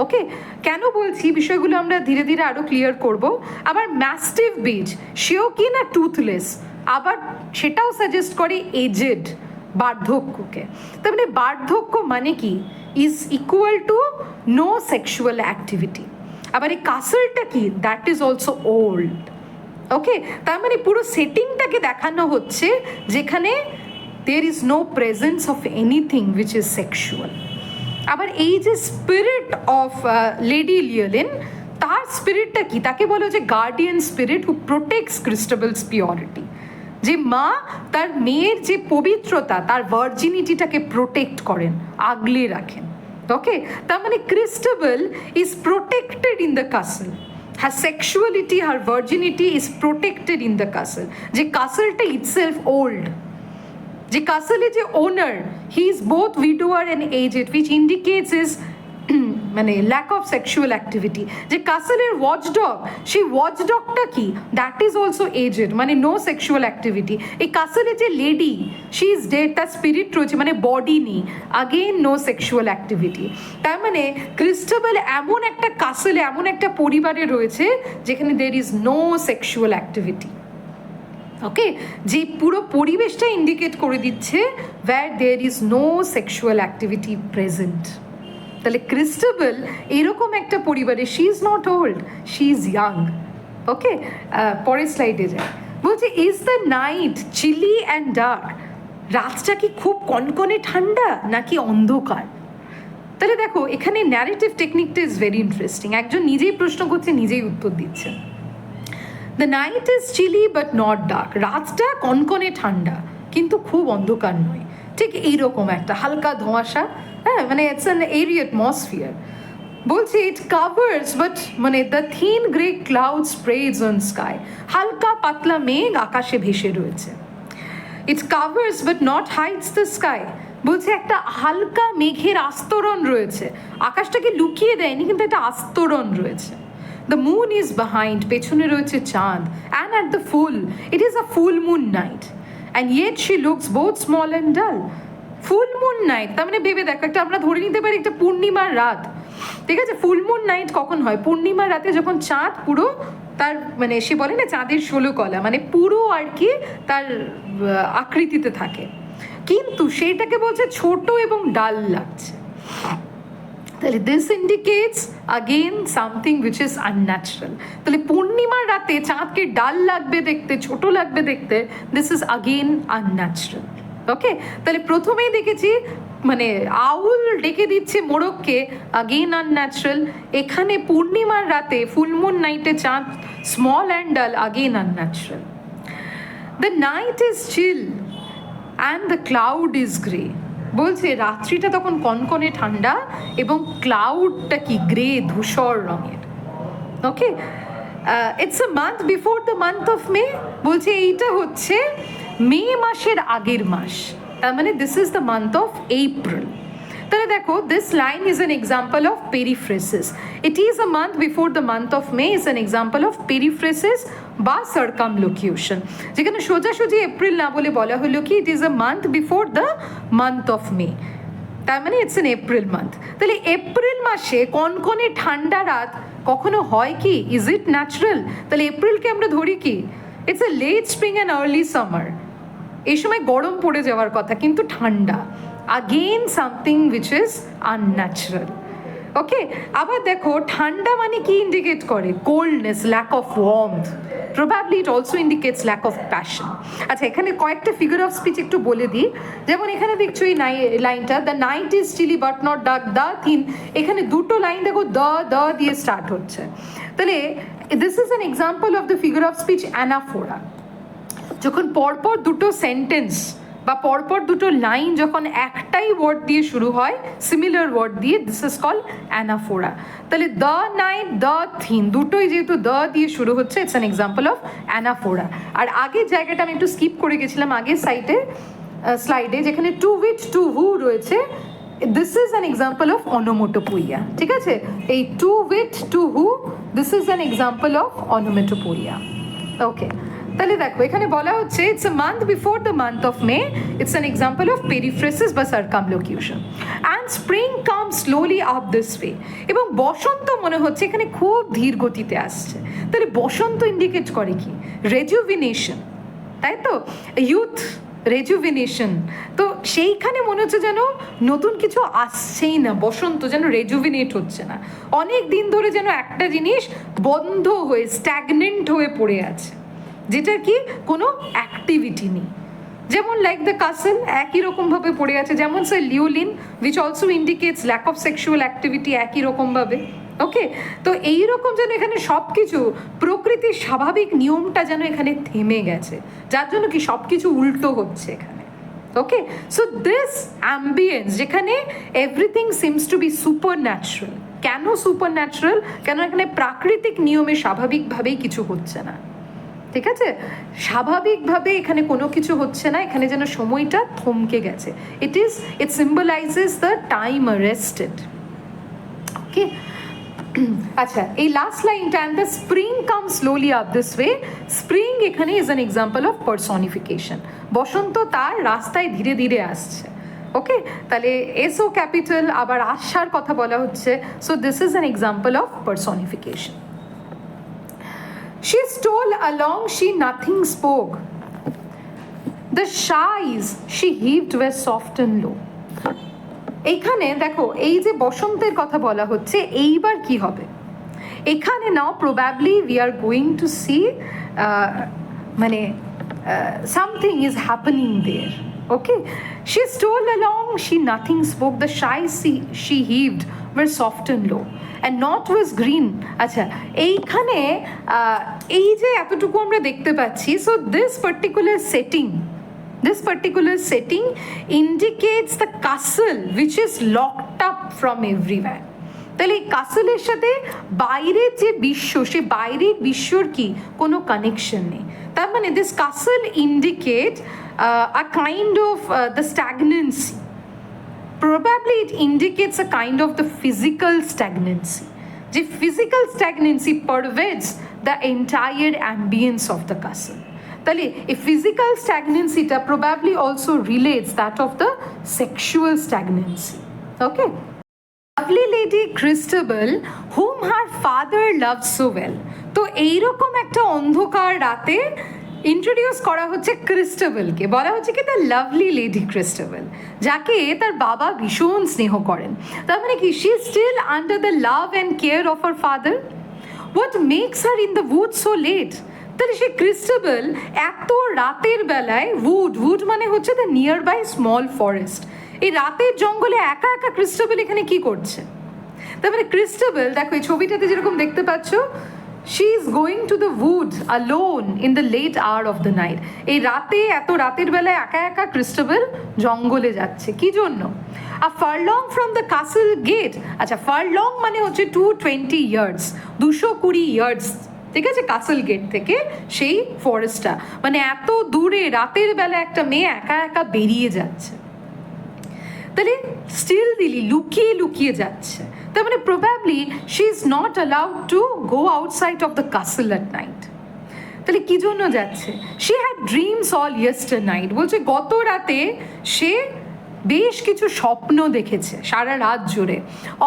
Okay, কেন বলছি বিষয়গুলো আমরা ধীরে ধীরে আরও ক্লিয়ার করব। আবার ম্যাস্টিভ বিচ, সেও কি না টুথলেস, আবার সেটাও সাজেস্ট করে এজেড, বার্ধক্যকে। তার মানে বার্ধক্য মানে কি? Is equal to no sexual activity. আবার এই কাসলটা কি? That is also old. Okay, তার মানে পুরো সেটিংটাকে দেখানো হচ্ছে যেখানে there is no presence of anything which is sexual. আবার এই যে স্পিরিট অফ লেডি লিওলিন, তার স্পিরিটটা কি? তাকে বলা যে গার্ডিয়ান স্পিরিট হু প্রোটেক্টস ক্রিস্টাবেলস পিওরিটি। যে মা তার মেয়ের যে পবিত্রতা, তার ভার্জিনিটিটাকে প্রোটেক্ট করেন, আগলে রাখেন। ওকে, তার মানে Christabel is protected in the castle. Her sexuality, her virginity is protected in the castle. যে কাসলটা ইটসেলফ ওল্ড, যে কাসলের যে owner, he is both widower and aged, which indicates is মানে ল্যাক অফ সেক্সুয়াল অ্যাক্টিভিটি। যে কাসলের ওয়াচডগ, সেই ওয়াচডগটা কি? দ্যাট ইজ অলসো এজেড, মানে নো সেক্সুয়াল অ্যাক্টিভিটি। এই কাসলের যে লেডি, শি ইজ ডেড, তার স্পিরিট রয়েছে, মানে বডি নেই, আগেইন নো সেক্সুয়াল অ্যাক্টিভিটি। তার মানে ক্রিস্টাবেল এমন একটা কাসলে, এমন একটা পরিবারে রয়েছে যেখানে there is no sexual activity. Okay, যে পুরো পরিবেশটা ইন্ডিকেট করে দিচ্ছে where there is no sexual activity present. তাহলে ক্রিস্টাবেল এরকম একটা পরিবারে, she is not old, she is young. Okay, পরের স্লাইডে যায়। বলছে is the night chilly and dark, রাতটা কি খুব কনকনে ঠান্ডা নাকি অন্ধকার? তাহলে দেখো এখানে ন্যারেটিভ টেকনিকটা ইজ ভেরি ইন্টারেস্টিং। একজন নিজেই প্রশ্ন করছে, নিজেই উত্তর দিচ্ছেন। The night is chilly but not dark, রাতটা কনকনে ঠান্ডা কিন্তু খুব অন্ধকার নয়, ঠিক এইরকম একটা হালকা ধোঁয়াশা। হ্যাঁ, মানে ইটস অ্যান এরি অ্যাটমসফিয়ার। বলছে ইট কাভার্স বাট মানে the thin grey cloud spreads on sky, হালকা পাতলা মেঘ আকাশে ভেসে রয়েছে। It covers but not hides the sky, বলছে একটা হালকা মেঘের আস্তরণ রয়েছে, আকাশটাকে লুকিয়ে দেয়নি কিন্তু একটা আস্তরণ রয়েছে। দ্য মুন ইজ বিহাইন্ড, পেছনে রয়েছে চাঁদ, and at the full it is a full moon night and yet she looks both small and dull. Full moon night তার মানে ভেবে দেখো, একটা আমরা ধরে নিতে পারি একটা পূর্ণিমার রাত, ঠিক আছে? ফুল মুন নাইট কখন হয়? পূর্ণিমার রাতে যখন চাঁদ পুরো তার মানে সে বলে না চাঁদের 16 কলা, মানে পুরো আর কি তার আকৃতিতে থাকে, কিন্তু সেইটাকে বলছে ছোট এবং ডাল লাগছে। তাহলে this indicates again something which is unnatural. তাহলে পূর্ণিমার রাতে চাঁদকে ডাল লাগবে দেখতে, ছোট লাগবে দেখতে, দিস ইজ আগেন আনন্যাচারাল। ওকে, তাহলে প্রথমেই দেখেছি মানে আউল ডেকে দিচ্ছে মোরগকে, আগেন আনন্যাচারাল। এখানে পূর্ণিমার রাতে ফুলমুন নাইটে চাঁদ small and dull, again unnatural. The night is chill and the cloud is grey. বলছে রাত্রিটা তখন কনকনে ঠান্ডা এবং ক্লাউডটা কি গ্রে, ধূসর রঙের। Okay, it's a month before the month of May. বলছে এইটা হচ্ছে মে মাসের আগের মাস, তার মানে this is the month of April. তাহলে দেখো, this line is an example of periphrasis. It is a month before the month of May is an example of periphrasis বা সার্কামলোকিউশন, যেখানে সোজাসুজি এপ্রিল না বলে বলা হলো কি it is a month before the month of May, তার মানে ইটস অ্যান এপ্রিল মান্থ। তাহলে এপ্রিল মাসে কনকনে ঠান্ডা রাত কখনো হয় কি? Is it natural? তাহলে এপ্রিলকে আমরা ধরি কি it's a late spring and early summer, এই সময় গরম পড়ে যাওয়ার কথা কিন্তু ঠান্ডা, again something which is unnatural. Okay, আবার দেখো ঠান্ডা মানে কি ইন্ডিকেট করে? Coldness, lack of warmth, probably it also indicates lack of passion. আচ্ছা, এখানে কয়েকটা ফিগার অফ স্পিচ একটু বলে দিই। যেমন এখানে দেখছো এই লাইনটা, the night is chilly but not dark, the thin, এখানে দুটো লাইন দেখো দ্য দিয়ে স্টার্ট হচ্ছে। তাহলে this is an example of the figure of speech anaphora. যখন পরপর দুটো সেন্টেন্স বা পরপর দুটো লাইন যখন একটাই ওয়ার্ড দিয়ে শুরু হয়, সিমিলার ওয়ার্ড দিয়ে, দিস ইজ কল্ড অ্যানাফোরা। তাহলে দ্য নাইট, দ্য থিন, দুটোই যেহেতু দ্য দিয়ে শুরু হচ্ছে, it's an example of anaphora. আর আগের জায়গাটা আমি একটু স্কিপ করে গেছিলাম, আগের স্লাইডে যেখানে টু উইথ টু হু রয়েছে, this is an example of onomatopoeia. ঠিক আছে, এই tu whit tu whoo, this is an example of onomatopoeia. Okay, তাহলে দেখো এখানে বলা হচ্ছে it's a month before the month of May, it's an example of periphrasis বা circumlocution. And spring come slowly up this way, এবং বসন্ত মনে হচ্ছে এখানে খুব ধীর গতিতে আসছে। তাহলে বসন্ত ইন্ডিকেট করে কি? রেজুভিনেশন, তাই তো, ইউথ, রেজুভিনেশন। তো সেইখানে মনে হচ্ছে যেন নতুন কিছু আসছেই না, বসন্ত যেন রেজুভিনেট হচ্ছে না, অনেক দিন ধরে যেন একটা জিনিস বন্ধ হয়ে স্ট্যাগনেন্ট হয়ে পড়ে আছে, যেটার কি কোনো অ্যাক্টিভিটি নেই। যেমন লাইক দ্য কাসেল একই রকমভাবে পড়ে আছে, যেমন sir Leoline which also indicates lack of sexual activity, একই রকমভাবে। ওকে, তো এইরকম যেন এখানে সব কিছু প্রকৃতির স্বাভাবিক নিয়মটা যেন এখানে থেমে গেছে, যার জন্য কি সব কিছু উল্টো হচ্ছে এখানে। ওকে, সো দিস অ্যাম্বিয়েন্স যেখানে everything seems to be super natural. কেন সুপার ন্যাচারাল? কেন এখানে প্রাকৃতিক নিয়মে স্বাভাবিকভাবেই কিছু হচ্ছে না। ঠিক আছে, স্বাভাবিকভাবে এখানে কোনো কিছু হচ্ছে না, এখানে যেন সময়টা থমকে গেছে। It symbolizes the time arrested. Okay, আচ্ছা, এই লাস্ট লাইনটা, and the spring come slowly up this way, spring এখানে is an example of personification. বসন্ত তার রাস্তায় ধীরে ধীরে আসছে। ওকে, তাহলে এসও ক্যাপিটাল, আবার আসার কথা বলা হচ্ছে, so this is an example of personification. She stole along, she nothing spoke. The sighs she heaved were soft and low. এইখানে দেখো, এই যে বসন্তের কথা বলা হচ্ছে, এইবার কি হবে এখানে? Now probably we are going to see মানে something is happening there. Okay, she stole along, she nothing spoke. The sighs she heaved were soft and low. And not was green. আচ্ছা, এইখানে এই যে এতটুকু আমরা দেখতে পাচ্ছি, so this particular setting indicates the castle which is locked up from everywhere. তাহলে এই কাসলের সাথে বাইরের যে বিশ্ব, সে বাইরের বিশ্বর কি কোনো কানেকশন নেই। তার মানে this castle indicate a kind of the stagnancy, probably it indicates a kind of the physical stagnancy. The physical stagnancy pervades the entire ambience of the castle. তাহলে এই physical stagnancy টা probably also relates that of the sexual stagnancy. Okay? Lovely lady Christabel, whom her father loved so well. তো এইরকম একটা অন্ধকার রাতে ইন্ট্রোডিউস করা হচ্ছে ক্রিস্টাবেলকে, বলা হচ্ছে কি দ্য লাভলি লেডি ক্রিস্টাবেল, যাকে তার বাবা ভীষণ স্নেহ করেন। তার মানে কি she still under the love and care of her father. What makes her in the wood so late? তাহলে সে ক্রিস্টাবেল এত রাতের বেলায়, উড মানে হচ্ছে the nearby small forest, এই রাতের জঙ্গলে একা একা ক্রিস্টাবেল এখানে কি করছে? তার মানে ক্রিস্টাবেল, দেখো এই ছবিটাতে যেরকম দেখতে পাচ্ছ, she is going to the wood alone in the late hour of the night. এই রাতে, এত রাতের বেলায় একা একা ক্রিস্টাবেল জঙ্গলে যাচ্ছে কি জন্য? A furlong from the castle gate, আচ্ছা ফারলং মানে হচ্ছে 220 ইয়ার্ডস, 220 ইয়ার্ডস, ঠিক আছে, কাসল গেট থেকে সেই ফরেস্টটা, মানে এত দূরে রাতের বেলা একটা মেয়ে একা একা বেরিয়ে যাচ্ছে। তাহলে স্টিল দিলি লুকিয়ে লুকিয়ে যাচ্ছে, তার মানে probably she is not allowed to go outside of the castle at night. তাহলে কি জন্য যাচ্ছে? She had dreams all yesternight, বলছে গত রাতে সে বেশ কিছু স্বপ্ন দেখেছে সারা রাত জুড়ে,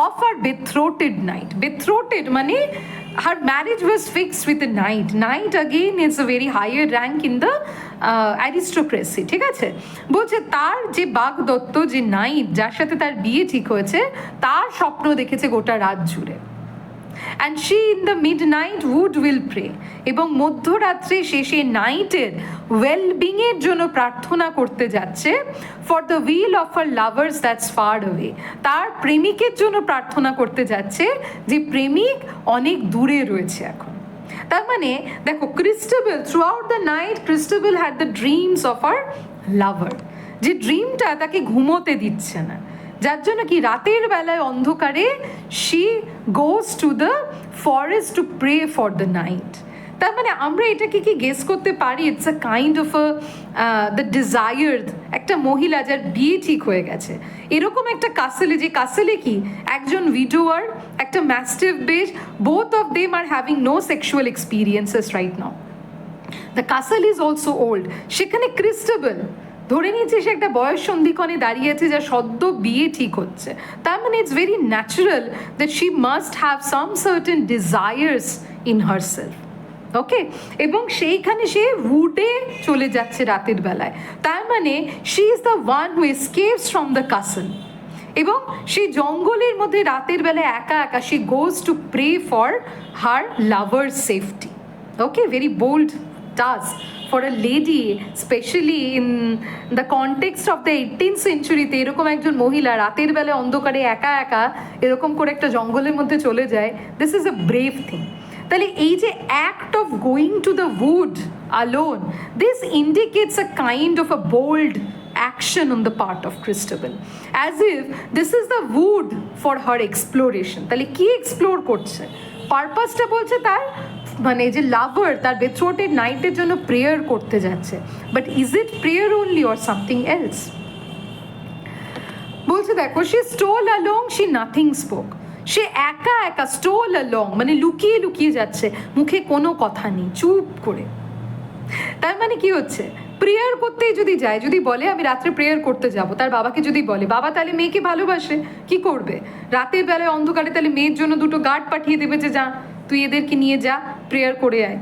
অফ আর বেথ্রোটেড নাইট। বেথ্রোটেড মানে her marriage was fixed with a knight. Knight again is a very higher rank in the aristocracy, ঠিক আছে? বলছে তার যে বাগদত্ত, যে নাইট যার সাথে তার বিয়ে ঠিক হয়েছে, তার স্বপ্ন দেখেছে গোটা রাত জুড়ে। And she in the midnight wood will pray, এবং মধ্যরাত্রে সে সেই নাইটের ওয়েলবিংয়ের জন্য প্রার্থনা করতে যাচ্ছে, for the weal of her lovers that's far away, তার প্রেমিকের জন্য প্রার্থনা করতে যাচ্ছে যে প্রেমিক অনেক দূরে রয়েছে এখন। তার মানে দেখো Christabel throughout the night, Christabel had the dreams of her lover, যে ড্রিমটা তাকে ঘুমোতে দিচ্ছে না, যার জন্য কি রাতের বেলায় অন্ধকারে she goes to the forest to pray for the night. তার মানে আমরা এটাকে কি গেস করতে পারি, it's a kind of the desire, একটা মহিলা যার বিয়ে ঠিক হয়ে গেছে, এরকম একটা কাসেলে, যে কাসেলে কি একজন উইডোয়ার, একটা mastiff bitch, both of them are having no sexual experiences right now. The castle is also old, সেখানে ক্রিস্টাবেল ধরে নিয়েছে সে একটা বয়স সন্ধিক্ষণে দাঁড়িয়েছে, যা সদ্য বিয়ে ঠিক হচ্ছে, তার মানে it's very natural that she must have some certain desires in herself. Okay, এবং সেইখানে সে উডে চলে যাচ্ছে রাতের বেলায়, তার মানে she is the one who escapes from the castle, এবং সেই জঙ্গলের মধ্যে রাতের বেলায় একা একা she goes to pray for her lover safety. Okay, very bold task for a lady, especially in the context of the 18th century, তে এরকম একজন মহিলা রাতের বেলা অন্ধকারে একা একা এরকম করে একটা জঙ্গলের মধ্যে চলে যায়, this is a brave thing. তাহলে এই যে act of going to the wood alone, this indicates a kind of a bold action on the part of Christabel, as if this is the wood for her exploration. তাহলে কি এক্সপ্লোর করছে? পারপাসটা বলছে তার মানে যে লাভার তার বেথ্রোটেড নাইটের জন্য প্রেয়ার করতে যাচ্ছে, but is it prayer only or something else? বলছে দেখো, she stole along, she nothing spoke, সে একা একা স্টোল অ্যালং মানে লুকিয়ে লুকিয়ে যাচ্ছে, মুখে কোনো কথা নেই, চুপ করে। তার মানে কি হচ্ছে, প্রেয়ার করতেই যদি যায়, যদি বলে আমি রাত্রে প্রেয়ার করতে যাব, তার বাবাকে যদি বলে, বাবা তাহলে মেয়েকে ভালোবাসে, কি করবে রাতের বেলায় অন্ধকারে? তাহলে মেয়ের জন্য দুটো গার্ড পাঠিয়ে দেবে যে যা তুই এদেরকে নিয়ে যা, প্রেয়ার করে আয়।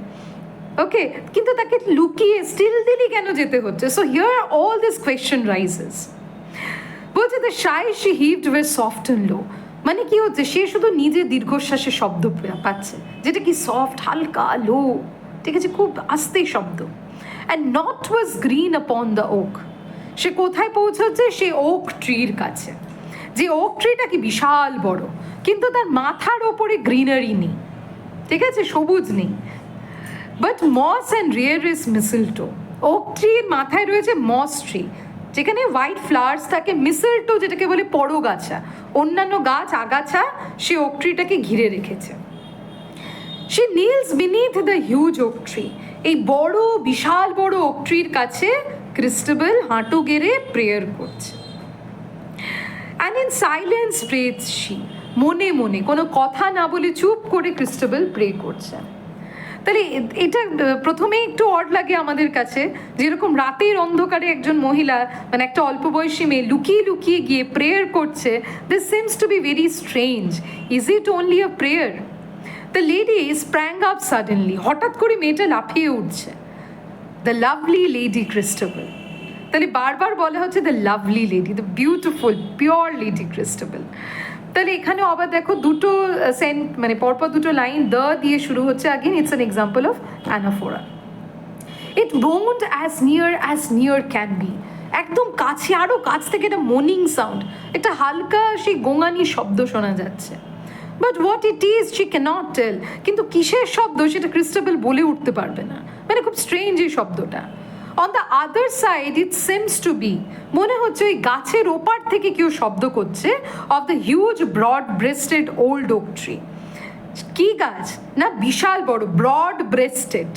ওকে, কিন্তু তাকে লুকিয়ে স্টিল দিলি কেন যেতে হচ্ছে? So here all this question rises. বলছে the sighs she heaved were soft and low, মানে কি হচ্ছে, সে শুধু নিজে দীর্ঘশ্বাসের শব্দ পাচ্ছে, যেটা কি সফট, হালকা, লো, ঠিক আছে, খুব আস্তে শব্দ। And naught was green upon the oak, সে কোথায় পৌঁছচ্ছে? সে ওক ট্রির কাছে, যে ওক ট্রিটা কি বিশাল বড়, কিন্তু তার মাথার ওপরে গ্রিনারি নেই, ঠিক আছে, সবুজ নেই, but moss and rare is mistletoe. Oak ট্রির মাথায় রয়েছে মস ট্রি, যেখানে হোয়াইট ফ্লাওয়ার্স থাকে, মিসেলটো যেটাকে বলে পরগাছা, অন্যান্য গাছ আগাছা সে ওক ট্রিটাকে ঘিরে রেখেছে। She kneels beneath the huge oak tree, এই বড় বিশাল বড় ওক ট্রির কাছে ক্রিস্টাবেল হাঁটু গেড়ে প্রেয়ার করছে। And in silence prays she, মনে মনে কোনো কথা না বলে চুপ করে ক্রিস্টাবেল প্রে করছেন। তাহলে এটা প্রথমেই একটু অড লাগে আমাদের কাছে, যেরকম রাতের অন্ধকারে একজন মহিলা মানে একটা অল্প বয়সী মেয়ে লুকিয়ে লুকিয়ে গিয়ে প্রেয়ার করছে, this seems to be very strange. Is it only a prayer? The lady sprang up suddenly, হঠাৎ করে মেয়েটা লাফিয়ে উঠছে। দ্য লাভলি লেডি ক্রিস্টাবেল, তাহলে বারবার বলা হচ্ছে the lovely lady, the beautiful pure lady Christabel. তাহলে এখানেও আবার দেখো দুটো মানে পরপর দুটো লাইন দ্য দিয়ে শুরু হচ্ছে। Again it's an example of anaphora. It moaned as near can be, একদম কাছে, আরও কাছ থেকে একটা মর্নিং সাউন্ড, একটা হালকা সেই গোঙানি শব্দ শোনা যাচ্ছে। But what it is she can't tell, কিন্তু কিসের শব্দ সেটা ক্রিস্টাবেল বলে উঠতে পারবে না, মানে খুব স্ট্রেঞ্জ এই শব্দটা। On the other side it seems to be, মনে হচ্ছে ওই গাছের ওপার থেকে কেউ শব্দ করছে, of the huge broad breasted old oak tree. কি গাছ না, বিশাল বড় broad breasted,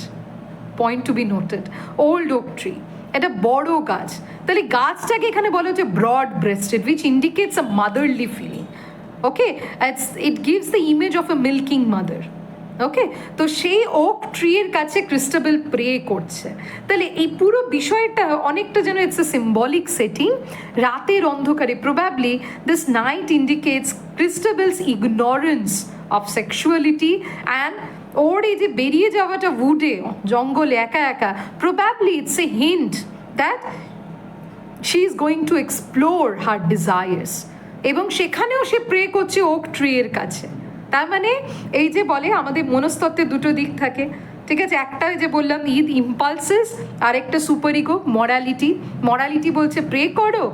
point to be noted, old oak tree, এটা বড় গাছ। তাহলে গাছটাকে এখানে বলা হচ্ছে broad breasted, which indicates a motherly feeling. Okay, it gives the image of a milking mother. Okay, তো সেই ওক ট্রিয়ের কাছে ক্রিস্টাবেল প্রে করছে। তাহলে এই পুরো বিষয়টা অনেকটা যেন ইটস এ সিম্বলিক সেটিং। রাতের অন্ধকারে probably this night indicates Christabel's ignorance of sexuality and ওর এই যে বেরিয়ে যাওয়াটা উডে জঙ্গলে একা একা, probably it's a hint that she is going to explore her desires, এবং সেখানেও সে প্রে করছে ওক ট্রিয়ের কাছে। তার মানে এই যে বলে আমাদের মনস্তত্ত্বের দুটো দিক থাকে, ঠিক আছে, একটা যে বললাম ঈদ ইম্পালসেস, আর একটা সুপার ইগো মরালিটি। মরালিটি বলছে প্রে করো,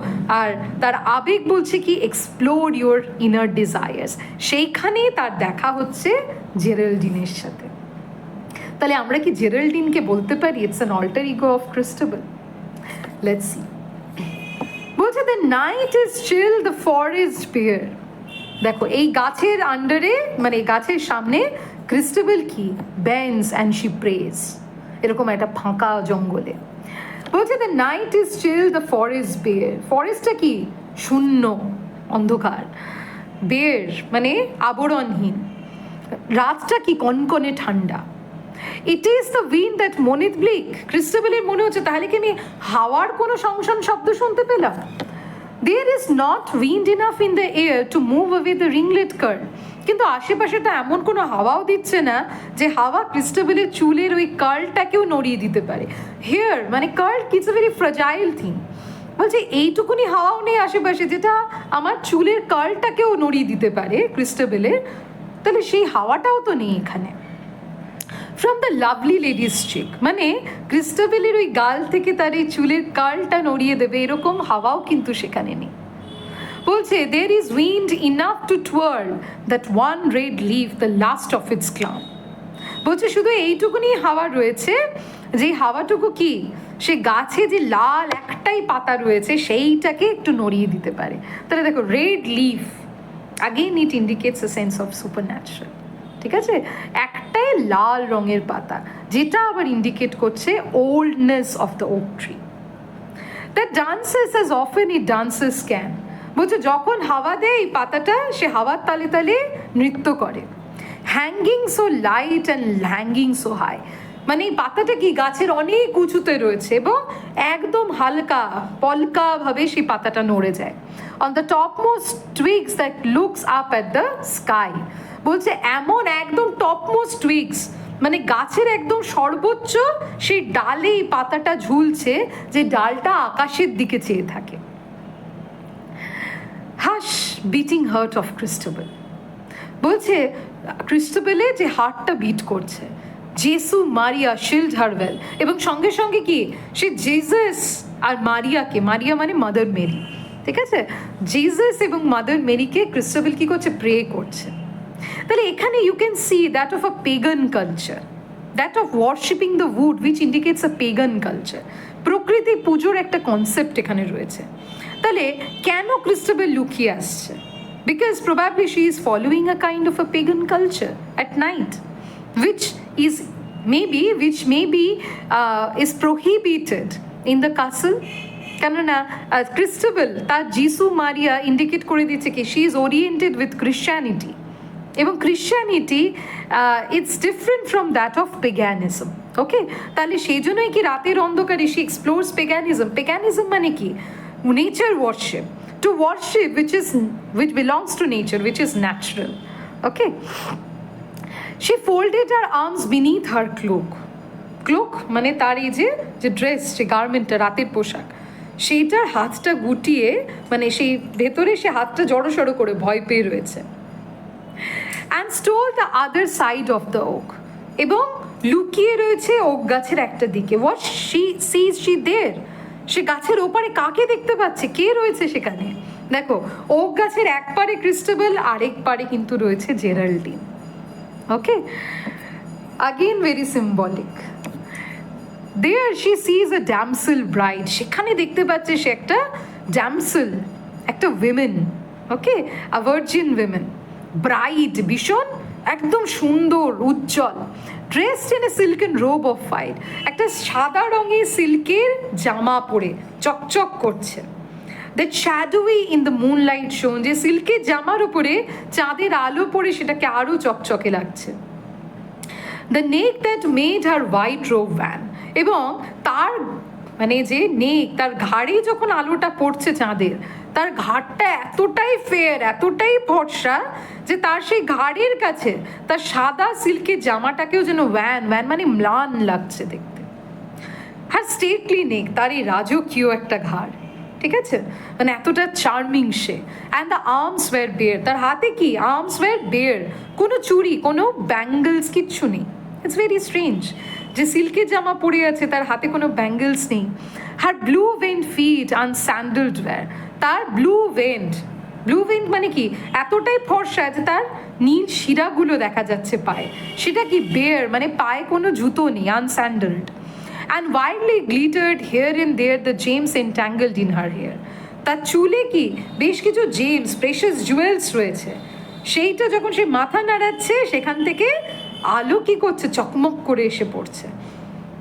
আর তার আবেগ বলছে কি এক্সপ্লোর ইউর ইনার ডিজায়ার্স। সেইখানেই তার দেখা হচ্ছে জেরাল্ডিনের সাথে। তাহলে আমরা কি জেরাল্ডিনকে বলতে পারি it's an alter ego of Christabel? Let's see. বলছে the night is chill, the forest bare. দেখো এই গাছের আন্ডারে মানে গাছের সামনে ক্রিস্টাবেল কি বেন্স অ্যান্ড শি প্রেজ, এরকম একটা ফাঁকা জঙ্গলে। বলছে the night is chill, the forest bare. ফরেস্টটা কি শূন্য অন্ধকার, বেয়ার মানে আবরণহীন, রাতটা কি কনকনে ঠান্ডা। It is the wind that moaneth bleak. ক্রিস্টাবেলের মনে হচ্ছে তাহলে কি আমি হাওয়ার কোনো সংসন শব্দ শুনতে পেলাম? There is not wind enough in the air to move away the ringlet curl. কিন্তু আশেপাশে তো এমন কোনো হাওয়াও দিচ্ছে না যে হাওয়া ক্রিস্টাবেলের চুলের ওই কার্লটাকেও নড়িয়ে দিতে পারে। হেয়ার মানে curl it's a very fragile thing. বলছে এইটুকুনি হাওয়াও নেই আশেপাশে যেটা আমার চুলের কার্লটাকেও নড়িয়ে দিতে পারে ক্রিস্টাবেলের, তাহলে সেই হাওয়াটাও তো নেই এখানে। ফ্রম দ্য লাভলি লেডিস চিক, মানে ক্রিস্টাবেলের ওই গাল থেকে তার এই চুলের কার্লটা নড়িয়ে দেবে এরকম হাওয়াও কিন্তু সেখানে নেই। বলছে there is wind enough to twirl that one red leaf the last of its clan. বলছে শুধু এইটুকুনি হাওয়া রয়েছে, যে হাওয়াটুকু কি সে গাছে যে লাল একটাই পাতা রয়েছে সেইটাকে একটু নড়িয়ে দিতে পারে। তাহলে দেখো red leaf, again it indicates a sense of super natural. ঠিক আছে, একটাই লাল রঙের পাতা, যেটা আবার ইন্ডিকেট করছে oldness of the oak tree. That dances as often it dances can. বলছে যখন হাওয়া দেয় এই পাতাটা সে হাওয়ার তালে তালে নৃত্য করে। Hanging so light and hanging so high, মানে এই পাতাটা কি গাছের অনেক উঁচুতে রয়েছে এবং একদম হালকা পলকাভাবে সেই পাতাটা নড়ে যায়। On the top most টুইগস that looks up at the sky. বলছে এমন একদম টপ মোস্ট টুইগস মানে গাছের একদম সর্বোচ্চ সেই ডালে এই পাতাটা ঝুলছে, যে ডালটা আকাশের দিকে চেয়ে থাকে। হাস বিটিং হার্ট অফ ক্রিস্টাবেল। বলছে ক্রিস্টাবেলে যে হার্টটা বিট করছে, জেসু মারিয়া শিল্ড হার ওয়েল, এবং সঙ্গে সঙ্গে কি সে জেসাস আর মারিয়াকে, মারিয়া মানে মাদার মেরি, ঠিক আছে, জেসাস এবং মাদার মেরিকে ক্রিস্টাবেল কি করছে প্রে করছে। তাহলে এখানে you can see that of a pagan culture, that of worshipping the wood which indicates a pagan culture. প্রকৃতি পুজোর একটা কনসেপ্ট এখানে রয়েছে। তাহলে কেন ক্রিস্টাবেল লুকিয়ে আসছে? Because probably she is following a kind of a pagan culture at night, which may be is prohibited in the castle, কেননা ক্রিস্টাবেল তার যিশু মারিয়া ইন্ডিকেট করে দিচ্ছে কি she is oriented with Christianity, এবং Christianity it's different from that of paganism. Okay, তাহলে সেই জন্যই কি রাতের অন্ধকারে শি এক্সপ্লোরস পেগানিজম। পেগানিজম মানে কি? Nature worship, two worship which belongs to nature, which is natural. Okay, she folded her arms beneath her cloak. Cloak মানে তার এই যে ড্রেস, যে গার্মেন্টটা, রাতের পোশাক, সেইটার হাতটা গুটিয়ে, মানে সেই ভেতরে সে হাতটা জড়ো করে ভয় পেয়ে রয়েছে। And stole the other side of the okay, এবং লুকিয়ে রয়েছে ওক গাছের একটা দিকে। হোয়াট শি দেয়ার, সে গাছের ওপারে কাকে দেখতে পাচ্ছে, কে রয়েছে সেখানে? দেখো, ওক গাছের এক পারে ক্রিস্টাবেল, আরেক পারে কিন্তু রয়েছে জেরাল্ডিন। ওকে, again very symbolic. There she sees a damsel bride, সেখানে দেখতে পাচ্ছে সে একটা damsel, একটা women, okay, a virgin women, bride, ভীষণ একদম সুন্দর উজ্জ্বল, dressed in a silken robe of white, একটা সাদা রঙের সিল্কের জামা পরে চকচক করছে। That shadowy in the moonlight shone, যে সিল্কের জামার উপরে চাঁদের আলো পড়ে সেটাকে আরো চকচকে লাগছে। The neck that made her white robe van, এবং তার মানে যে নেক, তার ঘাড়ে যখন আলোটা পড়ছে চাঁদের, তার ঘাড়টা এতটাই ফেয়ার, এতটাই ফর্সা, যে তার সেই ঘাড়ের কাছে তার সাদা সিল্কের জামাটাকেও যেন ভ্যান মানে ম্লান লাগছে দেখতে। হ্যাঁ, স্টেটলি নেক, তার এই রাজকীয় একটা ঘাড়, ঠিক আছে, মানে এতটা চার্মিং সে। And the arms were bare, তার হাতে কি? আর্মস ওয়ার বেয়ার, কোনো চুড়ি, কোনো ব্যাঙ্গলস, কিচ্ছু নেই। ইটস ভেরি স্ট্রেঞ্জ যে সিল্কের জামা পরে আছে, তার হাতে কোনো ব্যাঙ্গলস নেই। হার ব্লু ভেন্ড ফিট আনস্যান্ডেলড ওয়্যার, তার ব্লু ভেন্ড মানে কি? এতটাই ফর্সা যে তার নীল শিরাগুলো দেখা যাচ্ছে পায়ে, সেটা কি? বেয়ার মানে পায়ে কোনো জুতো নেই, আনস্যান্ডেলড। And wildly glittered here and there the gems entangled in her hair, তার চুলে কি বেশ কিছু জেমস, প্রেশাস জুয়েলস রয়েছে, সেইটা যখন সে মাথা নাড়াচ্ছে সেখান থেকে আলো কি করছে? চকমক করে এসে পড়ছে।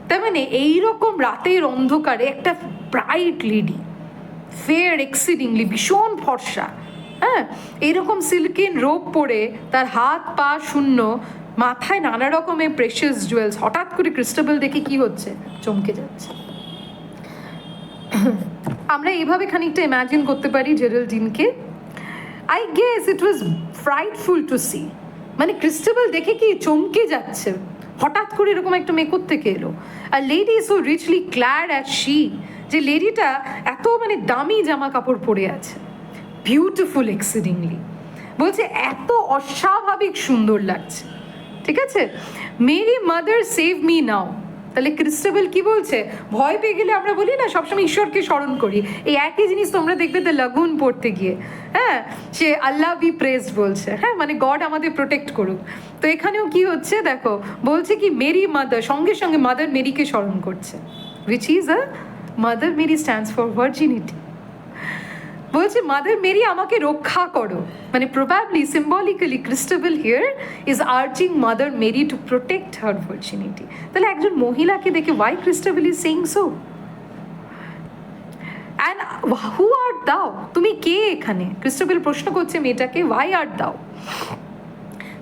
তার মানে এইরকম রাতের অন্ধকারে একটা ব্রাইট লেডি, ফেয়ার এক্সিডিংলি, ভীষণ ফর্সা, হ্যাঁ, এইরকম সিল্কেন রোব পরে, তার হাত পা শূন্য, মাথায় নানা রকমের প্রেশাস জুয়েলস, হঠাৎ করে ক্রিস্টাবেল দেখে কি হচ্ছে? চমকে যাচ্ছে। আমরা এইভাবে খানিকটা ইম্যাজিন করতে পারি জেরাল্ডিনকে। I guess it was frightful to see, মানে ক্রিস্টাবেল দেখে কি চমকে যাচ্ছে, হঠাৎ করে এরকম একটা মেকর থেকে এলো। A lady so richly clad as she, যে লেডিটা এত মানে দামি জামা কাপড় পরে আছে, বিউটিফুল এক্সিডিংলি, বলছে এত অস্বাভাবিক সুন্দর লাগছে, ঠিক আছে। Mary mother save me now, তাহলে ক্রিস্টাবেল কি বলছে? ভয় পেয়ে গেলে আমরা বলি না সবসময় ঈশ্বরকে স্মরণ করি, এই একই জিনিস তোমরা দেখবে দ্য লাগুন পড়তে গিয়ে, হ্যাঁ, সে আল্লাহ বি প্রেজড বলছে, হ্যাঁ, মানে গড আমাদের প্রোটেক্ট করুক। তো এখানেও কি হচ্ছে দেখো, বলছে কি মেরি মাদার, সঙ্গে সঙ্গে মাদার মেরিকে স্মরণ করছে, which is a mother Mary stands for virginity. বলছে মাদার মেরি আমাকে রক্ষা করো, মানে probably symbolically Christabel here is urging mother Mary to protect her virginity. তাহলে একজন মহিলাকে দেখে why Christabel is saying so? And who art thou, তুমি কে এখানে? ক্রিস্টাবেল প্রশ্ন করছে মেয়েটাকে, why are thou?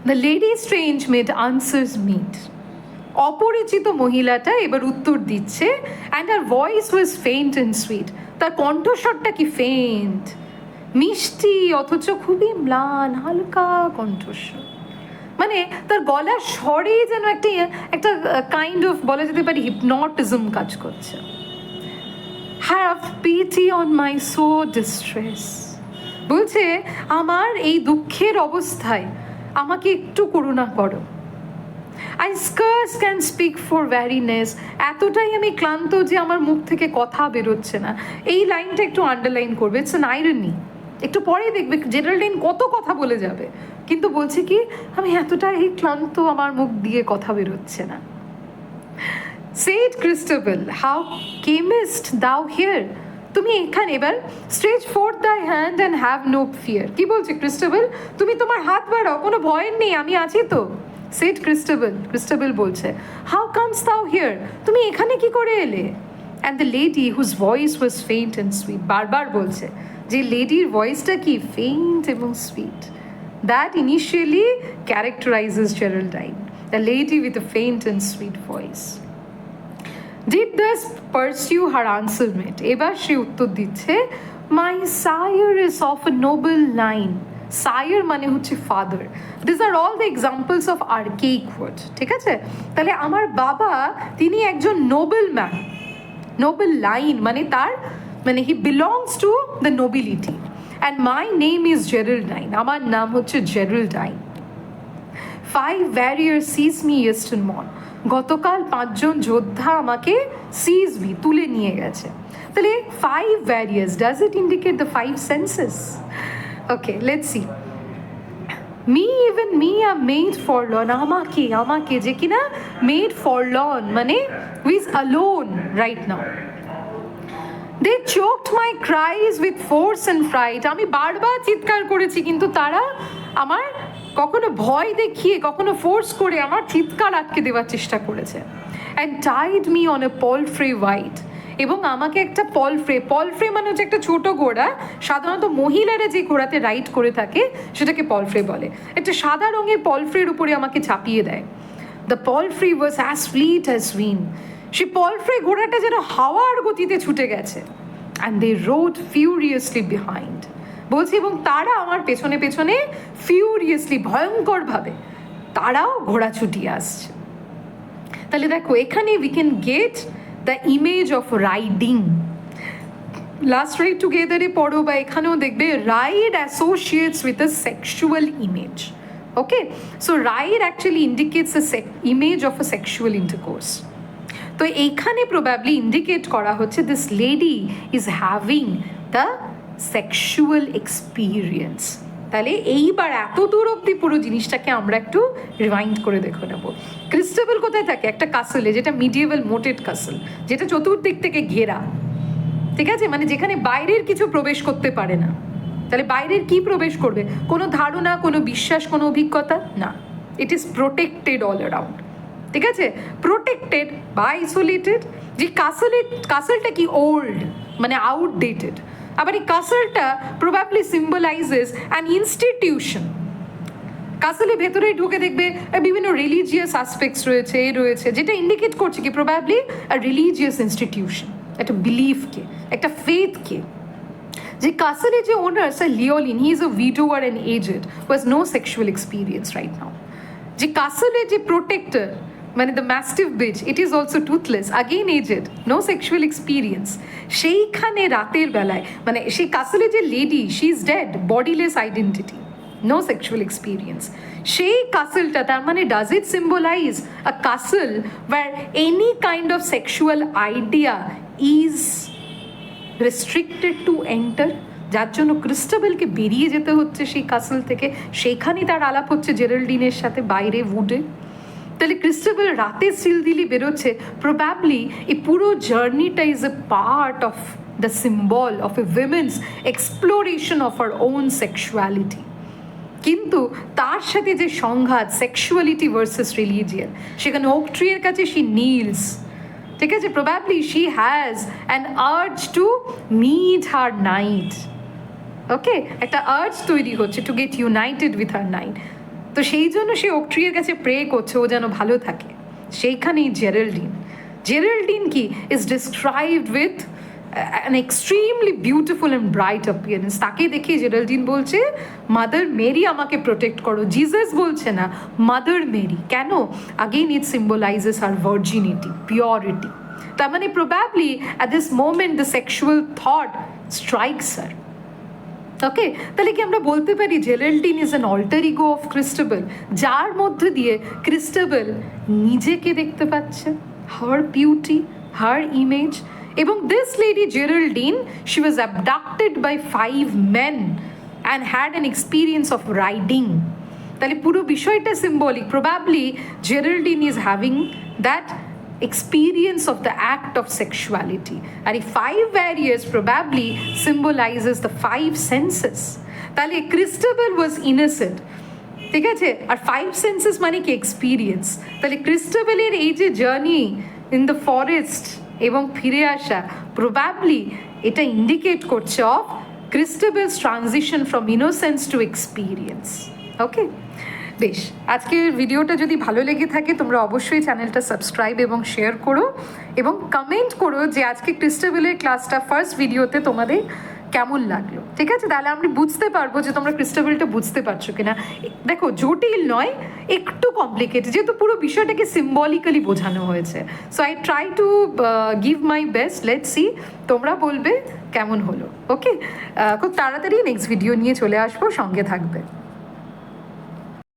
The lady strange made answer meet, অপরিচিত মহিলাটা এবার উত্তর দিচ্ছে। And her voice was faint and sweet, তার কণ্ঠস্বরটা কি ফেইন্ট, মিষ্টি, অথচ খুবই ম্লান, হালকা কণ্ঠস্বর, মানে তার গলার স্বরে যেন একটা কাইন্ড অফ বলা যেতে পারে হিপনটিজম কাজ করছে। Have pity on my sore distress, বলছে আমার এই দুঃখের অবস্থায় আমাকে একটু করুণা করো। I scarce can speak for weariness, এতটাই আমি ক্লান্ত যে আমার মুখ থেকে কথা বেরোচ্ছে না। এই লাইনটা একটু আন্ডারলাইন করবে, ইটস অ্যান আইরনি। একটু পরে দেখবে জেরাল্ডিন কত কথা বলে যাবে, কিন্তু বলছে কি আমি এতটাই ক্লান্ত, আমার মুখ দিয়ে কথা বেরোচ্ছে না। Said Christabel, how camest thou here, তুমি এখানে এবার stretch forth thy hand and have no fear. কি বলছে ক্রিস্টাবেল? তুমি তোমার হাত বাড়াও, কোনো ভয় নেই, আমি আছি তো। সেড ক্রিস্টাবেল বলছে হাউ কামস দাও হিয়ার, তুমি এখানে কি করে এলে? And the lady whose voice was faint and sweet, বারবার বলছে যে লেডির ভয়েসটা কি ফেইন্ট এবং sweet, that initially characterizes Geraldine, the lady with a faint and sweet voice. Did thus pursue her answer mate, এবার সে উত্তর দিচ্ছে, my sire is of a noble line. Sire মানে হচ্ছে father. This are all the examples of archaic word, ঠিক আছে? তাহলে আমার বাবা তিনি একজন নোবেল ম্যান, নোবেল লাইন মানে তার মানে হি belongs to the nobility, and my name is Geraldine, আমার নাম হচ্ছে Geraldine. 5 warriors seized me yesterday morn, গতকাল 5 জন যোদ্ধা আমাকে সিজ মি তুলে নিয়ে গেছে। তাহলে 5 warriors, does it indicate the 5 senses? Okay, let's see. Me, even me are made forlorn, আমাকে যে কিনা made forlorn মানে who is alone right now. They choked my cries with force and fright, আমি বারবার চিৎকার করেছি কিন্তু তারা আমার কখনো ভয় দেখিয়ে কখনো ফোর্স করে আমার চিৎকার আটকে দেওয়ার চেষ্টা করেছে। And tied me on a palfrey white, এবং আমাকে একটা পলফ্রে মানে হচ্ছে একটা ছোট ঘোড়া, সাধারণত মহিলারা যে ঘোড়াতে রাইড করে থাকে সেটাকে পলফ্রে বলে, একটা সাদা রঙের পলফ্রের উপরে আমাকে চাপিয়ে দেয়। The palfrey was as fleet as wind, সে পলফ্রে ঘোড়াটা যেন হাওয়ার গতিতে ছুটে গেছে। And they rode furiously behind, বলছি এবং তারা আমার পেছনে পেছনে ফিউরিয়াসলি ভয়ঙ্করভাবে তারাও ঘোড়া ছুটিয়ে আসছে। তাহলে দেখো এখানে we can get the image of riding. Last ride টুগেদারে পড়ো বা এখানেও দেখবে ride associates with a sexual image. Okay, so ride actually indicates a image of a sexual intercourse. তো এইখানে প্রবাবলি ইন্ডিকেট করা হচ্ছে this lady is having the sexual experience. তাহলে এইবার এত দূর অব্দি পুরো জিনিসটাকে আমরা একটু রিমাইন্ড করে দেখে নেব। ক্রিস্টাবেল কোথায় থাকে? একটা কাসলে, যেটা মিডিয়েভাল মোটেড কাসল, যেটা চতুর্দিক থেকে ঘেরা, ঠিক আছে, মানে যেখানে বাইরের কিছু প্রবেশ করতে পারে না। তাহলে বাইরের কি প্রবেশ করবে? কোনো ধারণা, কোনো বিশ্বাস, কোনো অভিজ্ঞতা না। It is protected all around, ঠিক আছে, প্রোটেক্টেড বা আইসোলেটেড। যে কাসলটা কি ওল্ড মানে আউটডেটেড, আবার এই কাসলটা প্রবাবলি সিম্বলাইজেস অ্যান ইনস্টিটিউশন। কাসলের ভেতরে ঢুকে দেখবে বিভিন্ন রিলিজিয়াস অ্যাসপেক্টস রয়েছে যেটা ইন্ডিকেট করছে কি প্রবাবলি রিলিজিয়াস ইনস্টিটিউশন, একটা বিলিফকে, একটা ফেথকে। যে কাসলের যে owner sir Leoline, he is a widower and aged, was no sexual experience right now. যে কাসলের যে প্রোটেক্টর মানে the mastiff bitch, it is also toothless, again aged, no sexual experience. সেইখানে রাতের বেলায় মানে সেই কাসলের যে lady, she is dead, bodiless identity, no sexual experience. সেই কাসলটা তার মানে does it symbolize a castle where any kind of sexual idea is restricted to enter, যার জন্য ক্রিস্টাবেলকে বেরিয়ে যেতে হচ্ছে সেই কাসল থেকে। সেইখানেই তার আলাপ হচ্ছে জেরাল্ডিনের সাথে বাইরে উডে। তাহলে ক্রিস্টাবেল রাতে সিলদিলি বেরোচ্ছে, প্রবাবলি এই পুরো জার্নিটা is a part of the symbol of a women's exploration of her own sexuality. কিন্তু তার সাথে যে সংঘাত, সেক্সুয়ালিটি ভার্সেস রিলিজিয়ান, সেখানে ওক ট্রিয়ের কাছে শি নিলস, ঠিক আছে, probably she has an urge to meet her knight. Okay, একটা আর্জ তৈরি হচ্ছে to get united with her knight. তো সেই জন্য সে ওক ট্রিয়ের কাছে প্রে করছে ও যেন ভালো থাকে। সেইখানেই জেরাল্ডিন কি is described with an extremely beautiful and bright appearance. তাকে দেখে জেরাল্ডিন বলছে মাদার মেরি আমাকে প্রোটেক্ট করো, জিসাস বলছে না, মাদার মেরি। কেন? Again it symbolizes her virginity, purity. তার মানে probably at this moment the sexual thought strikes her. Okay, তাহলে কি আমরা বলতে পারি Geraldine is an alter ego of Christabel, যার মধ্যে দিয়ে ক্রিস্টাবেল নিজেকে দেখতে পাচ্ছে, হার বিউটি, হার ইমেজ। এবং this lady Geraldine, she was abducted by 5 men and had an experience of riding. তাহলে পুরো বিষয়টা symbolic, probably জেরাল্ডিন is having that experience of the act of sexuality, and the 5 warriors probably symbolizes the 5 senses. তাহলে ক্রিস্টাবেল was innocent, ঠিক আছে, আর 5 senses মানে কি এক্সপিরিয়েন্স। তাহলে ক্রিস্টাবেলের এই যে জার্নি ইন দ্য ফরেস্ট, এবং ফিরে আসা প্রবাবলি এটা ইন্ডিকেট করছে of Christabel's transition from innocence to experience. Okay, বেশ, আজকের ভিডিওটা যদি ভালো লেগে থাকে তোমরা অবশ্যই চ্যানেলটা সাবস্ক্রাইব এবং শেয়ার করো এবং কমেন্ট করো যে আজকে ক্রিস্টেবেলের ক্লাসটা ফার্স্ট ভিডিওতে তোমাদের কেমন লাগলো। ঠিক আছে, তাহলে আমি বুঝতে পারবো যে তোমরা ক্রিস্টাবেলটা বুঝতে পারছো কিনা। দেখো, জটিল নয়, একটু কমপ্লিকেটেড, যেহেতু পুরো বিষয়টাকে সিম্বলিক্যালি বোঝানো হয়েছে। So I try to give my best, let's see তোমরা বলবে কেমন হলো। ওকে, খুব তাড়াতাড়ি নেক্সট ভিডিও নিয়ে চলে আসবো, সঙ্গে থাকবে।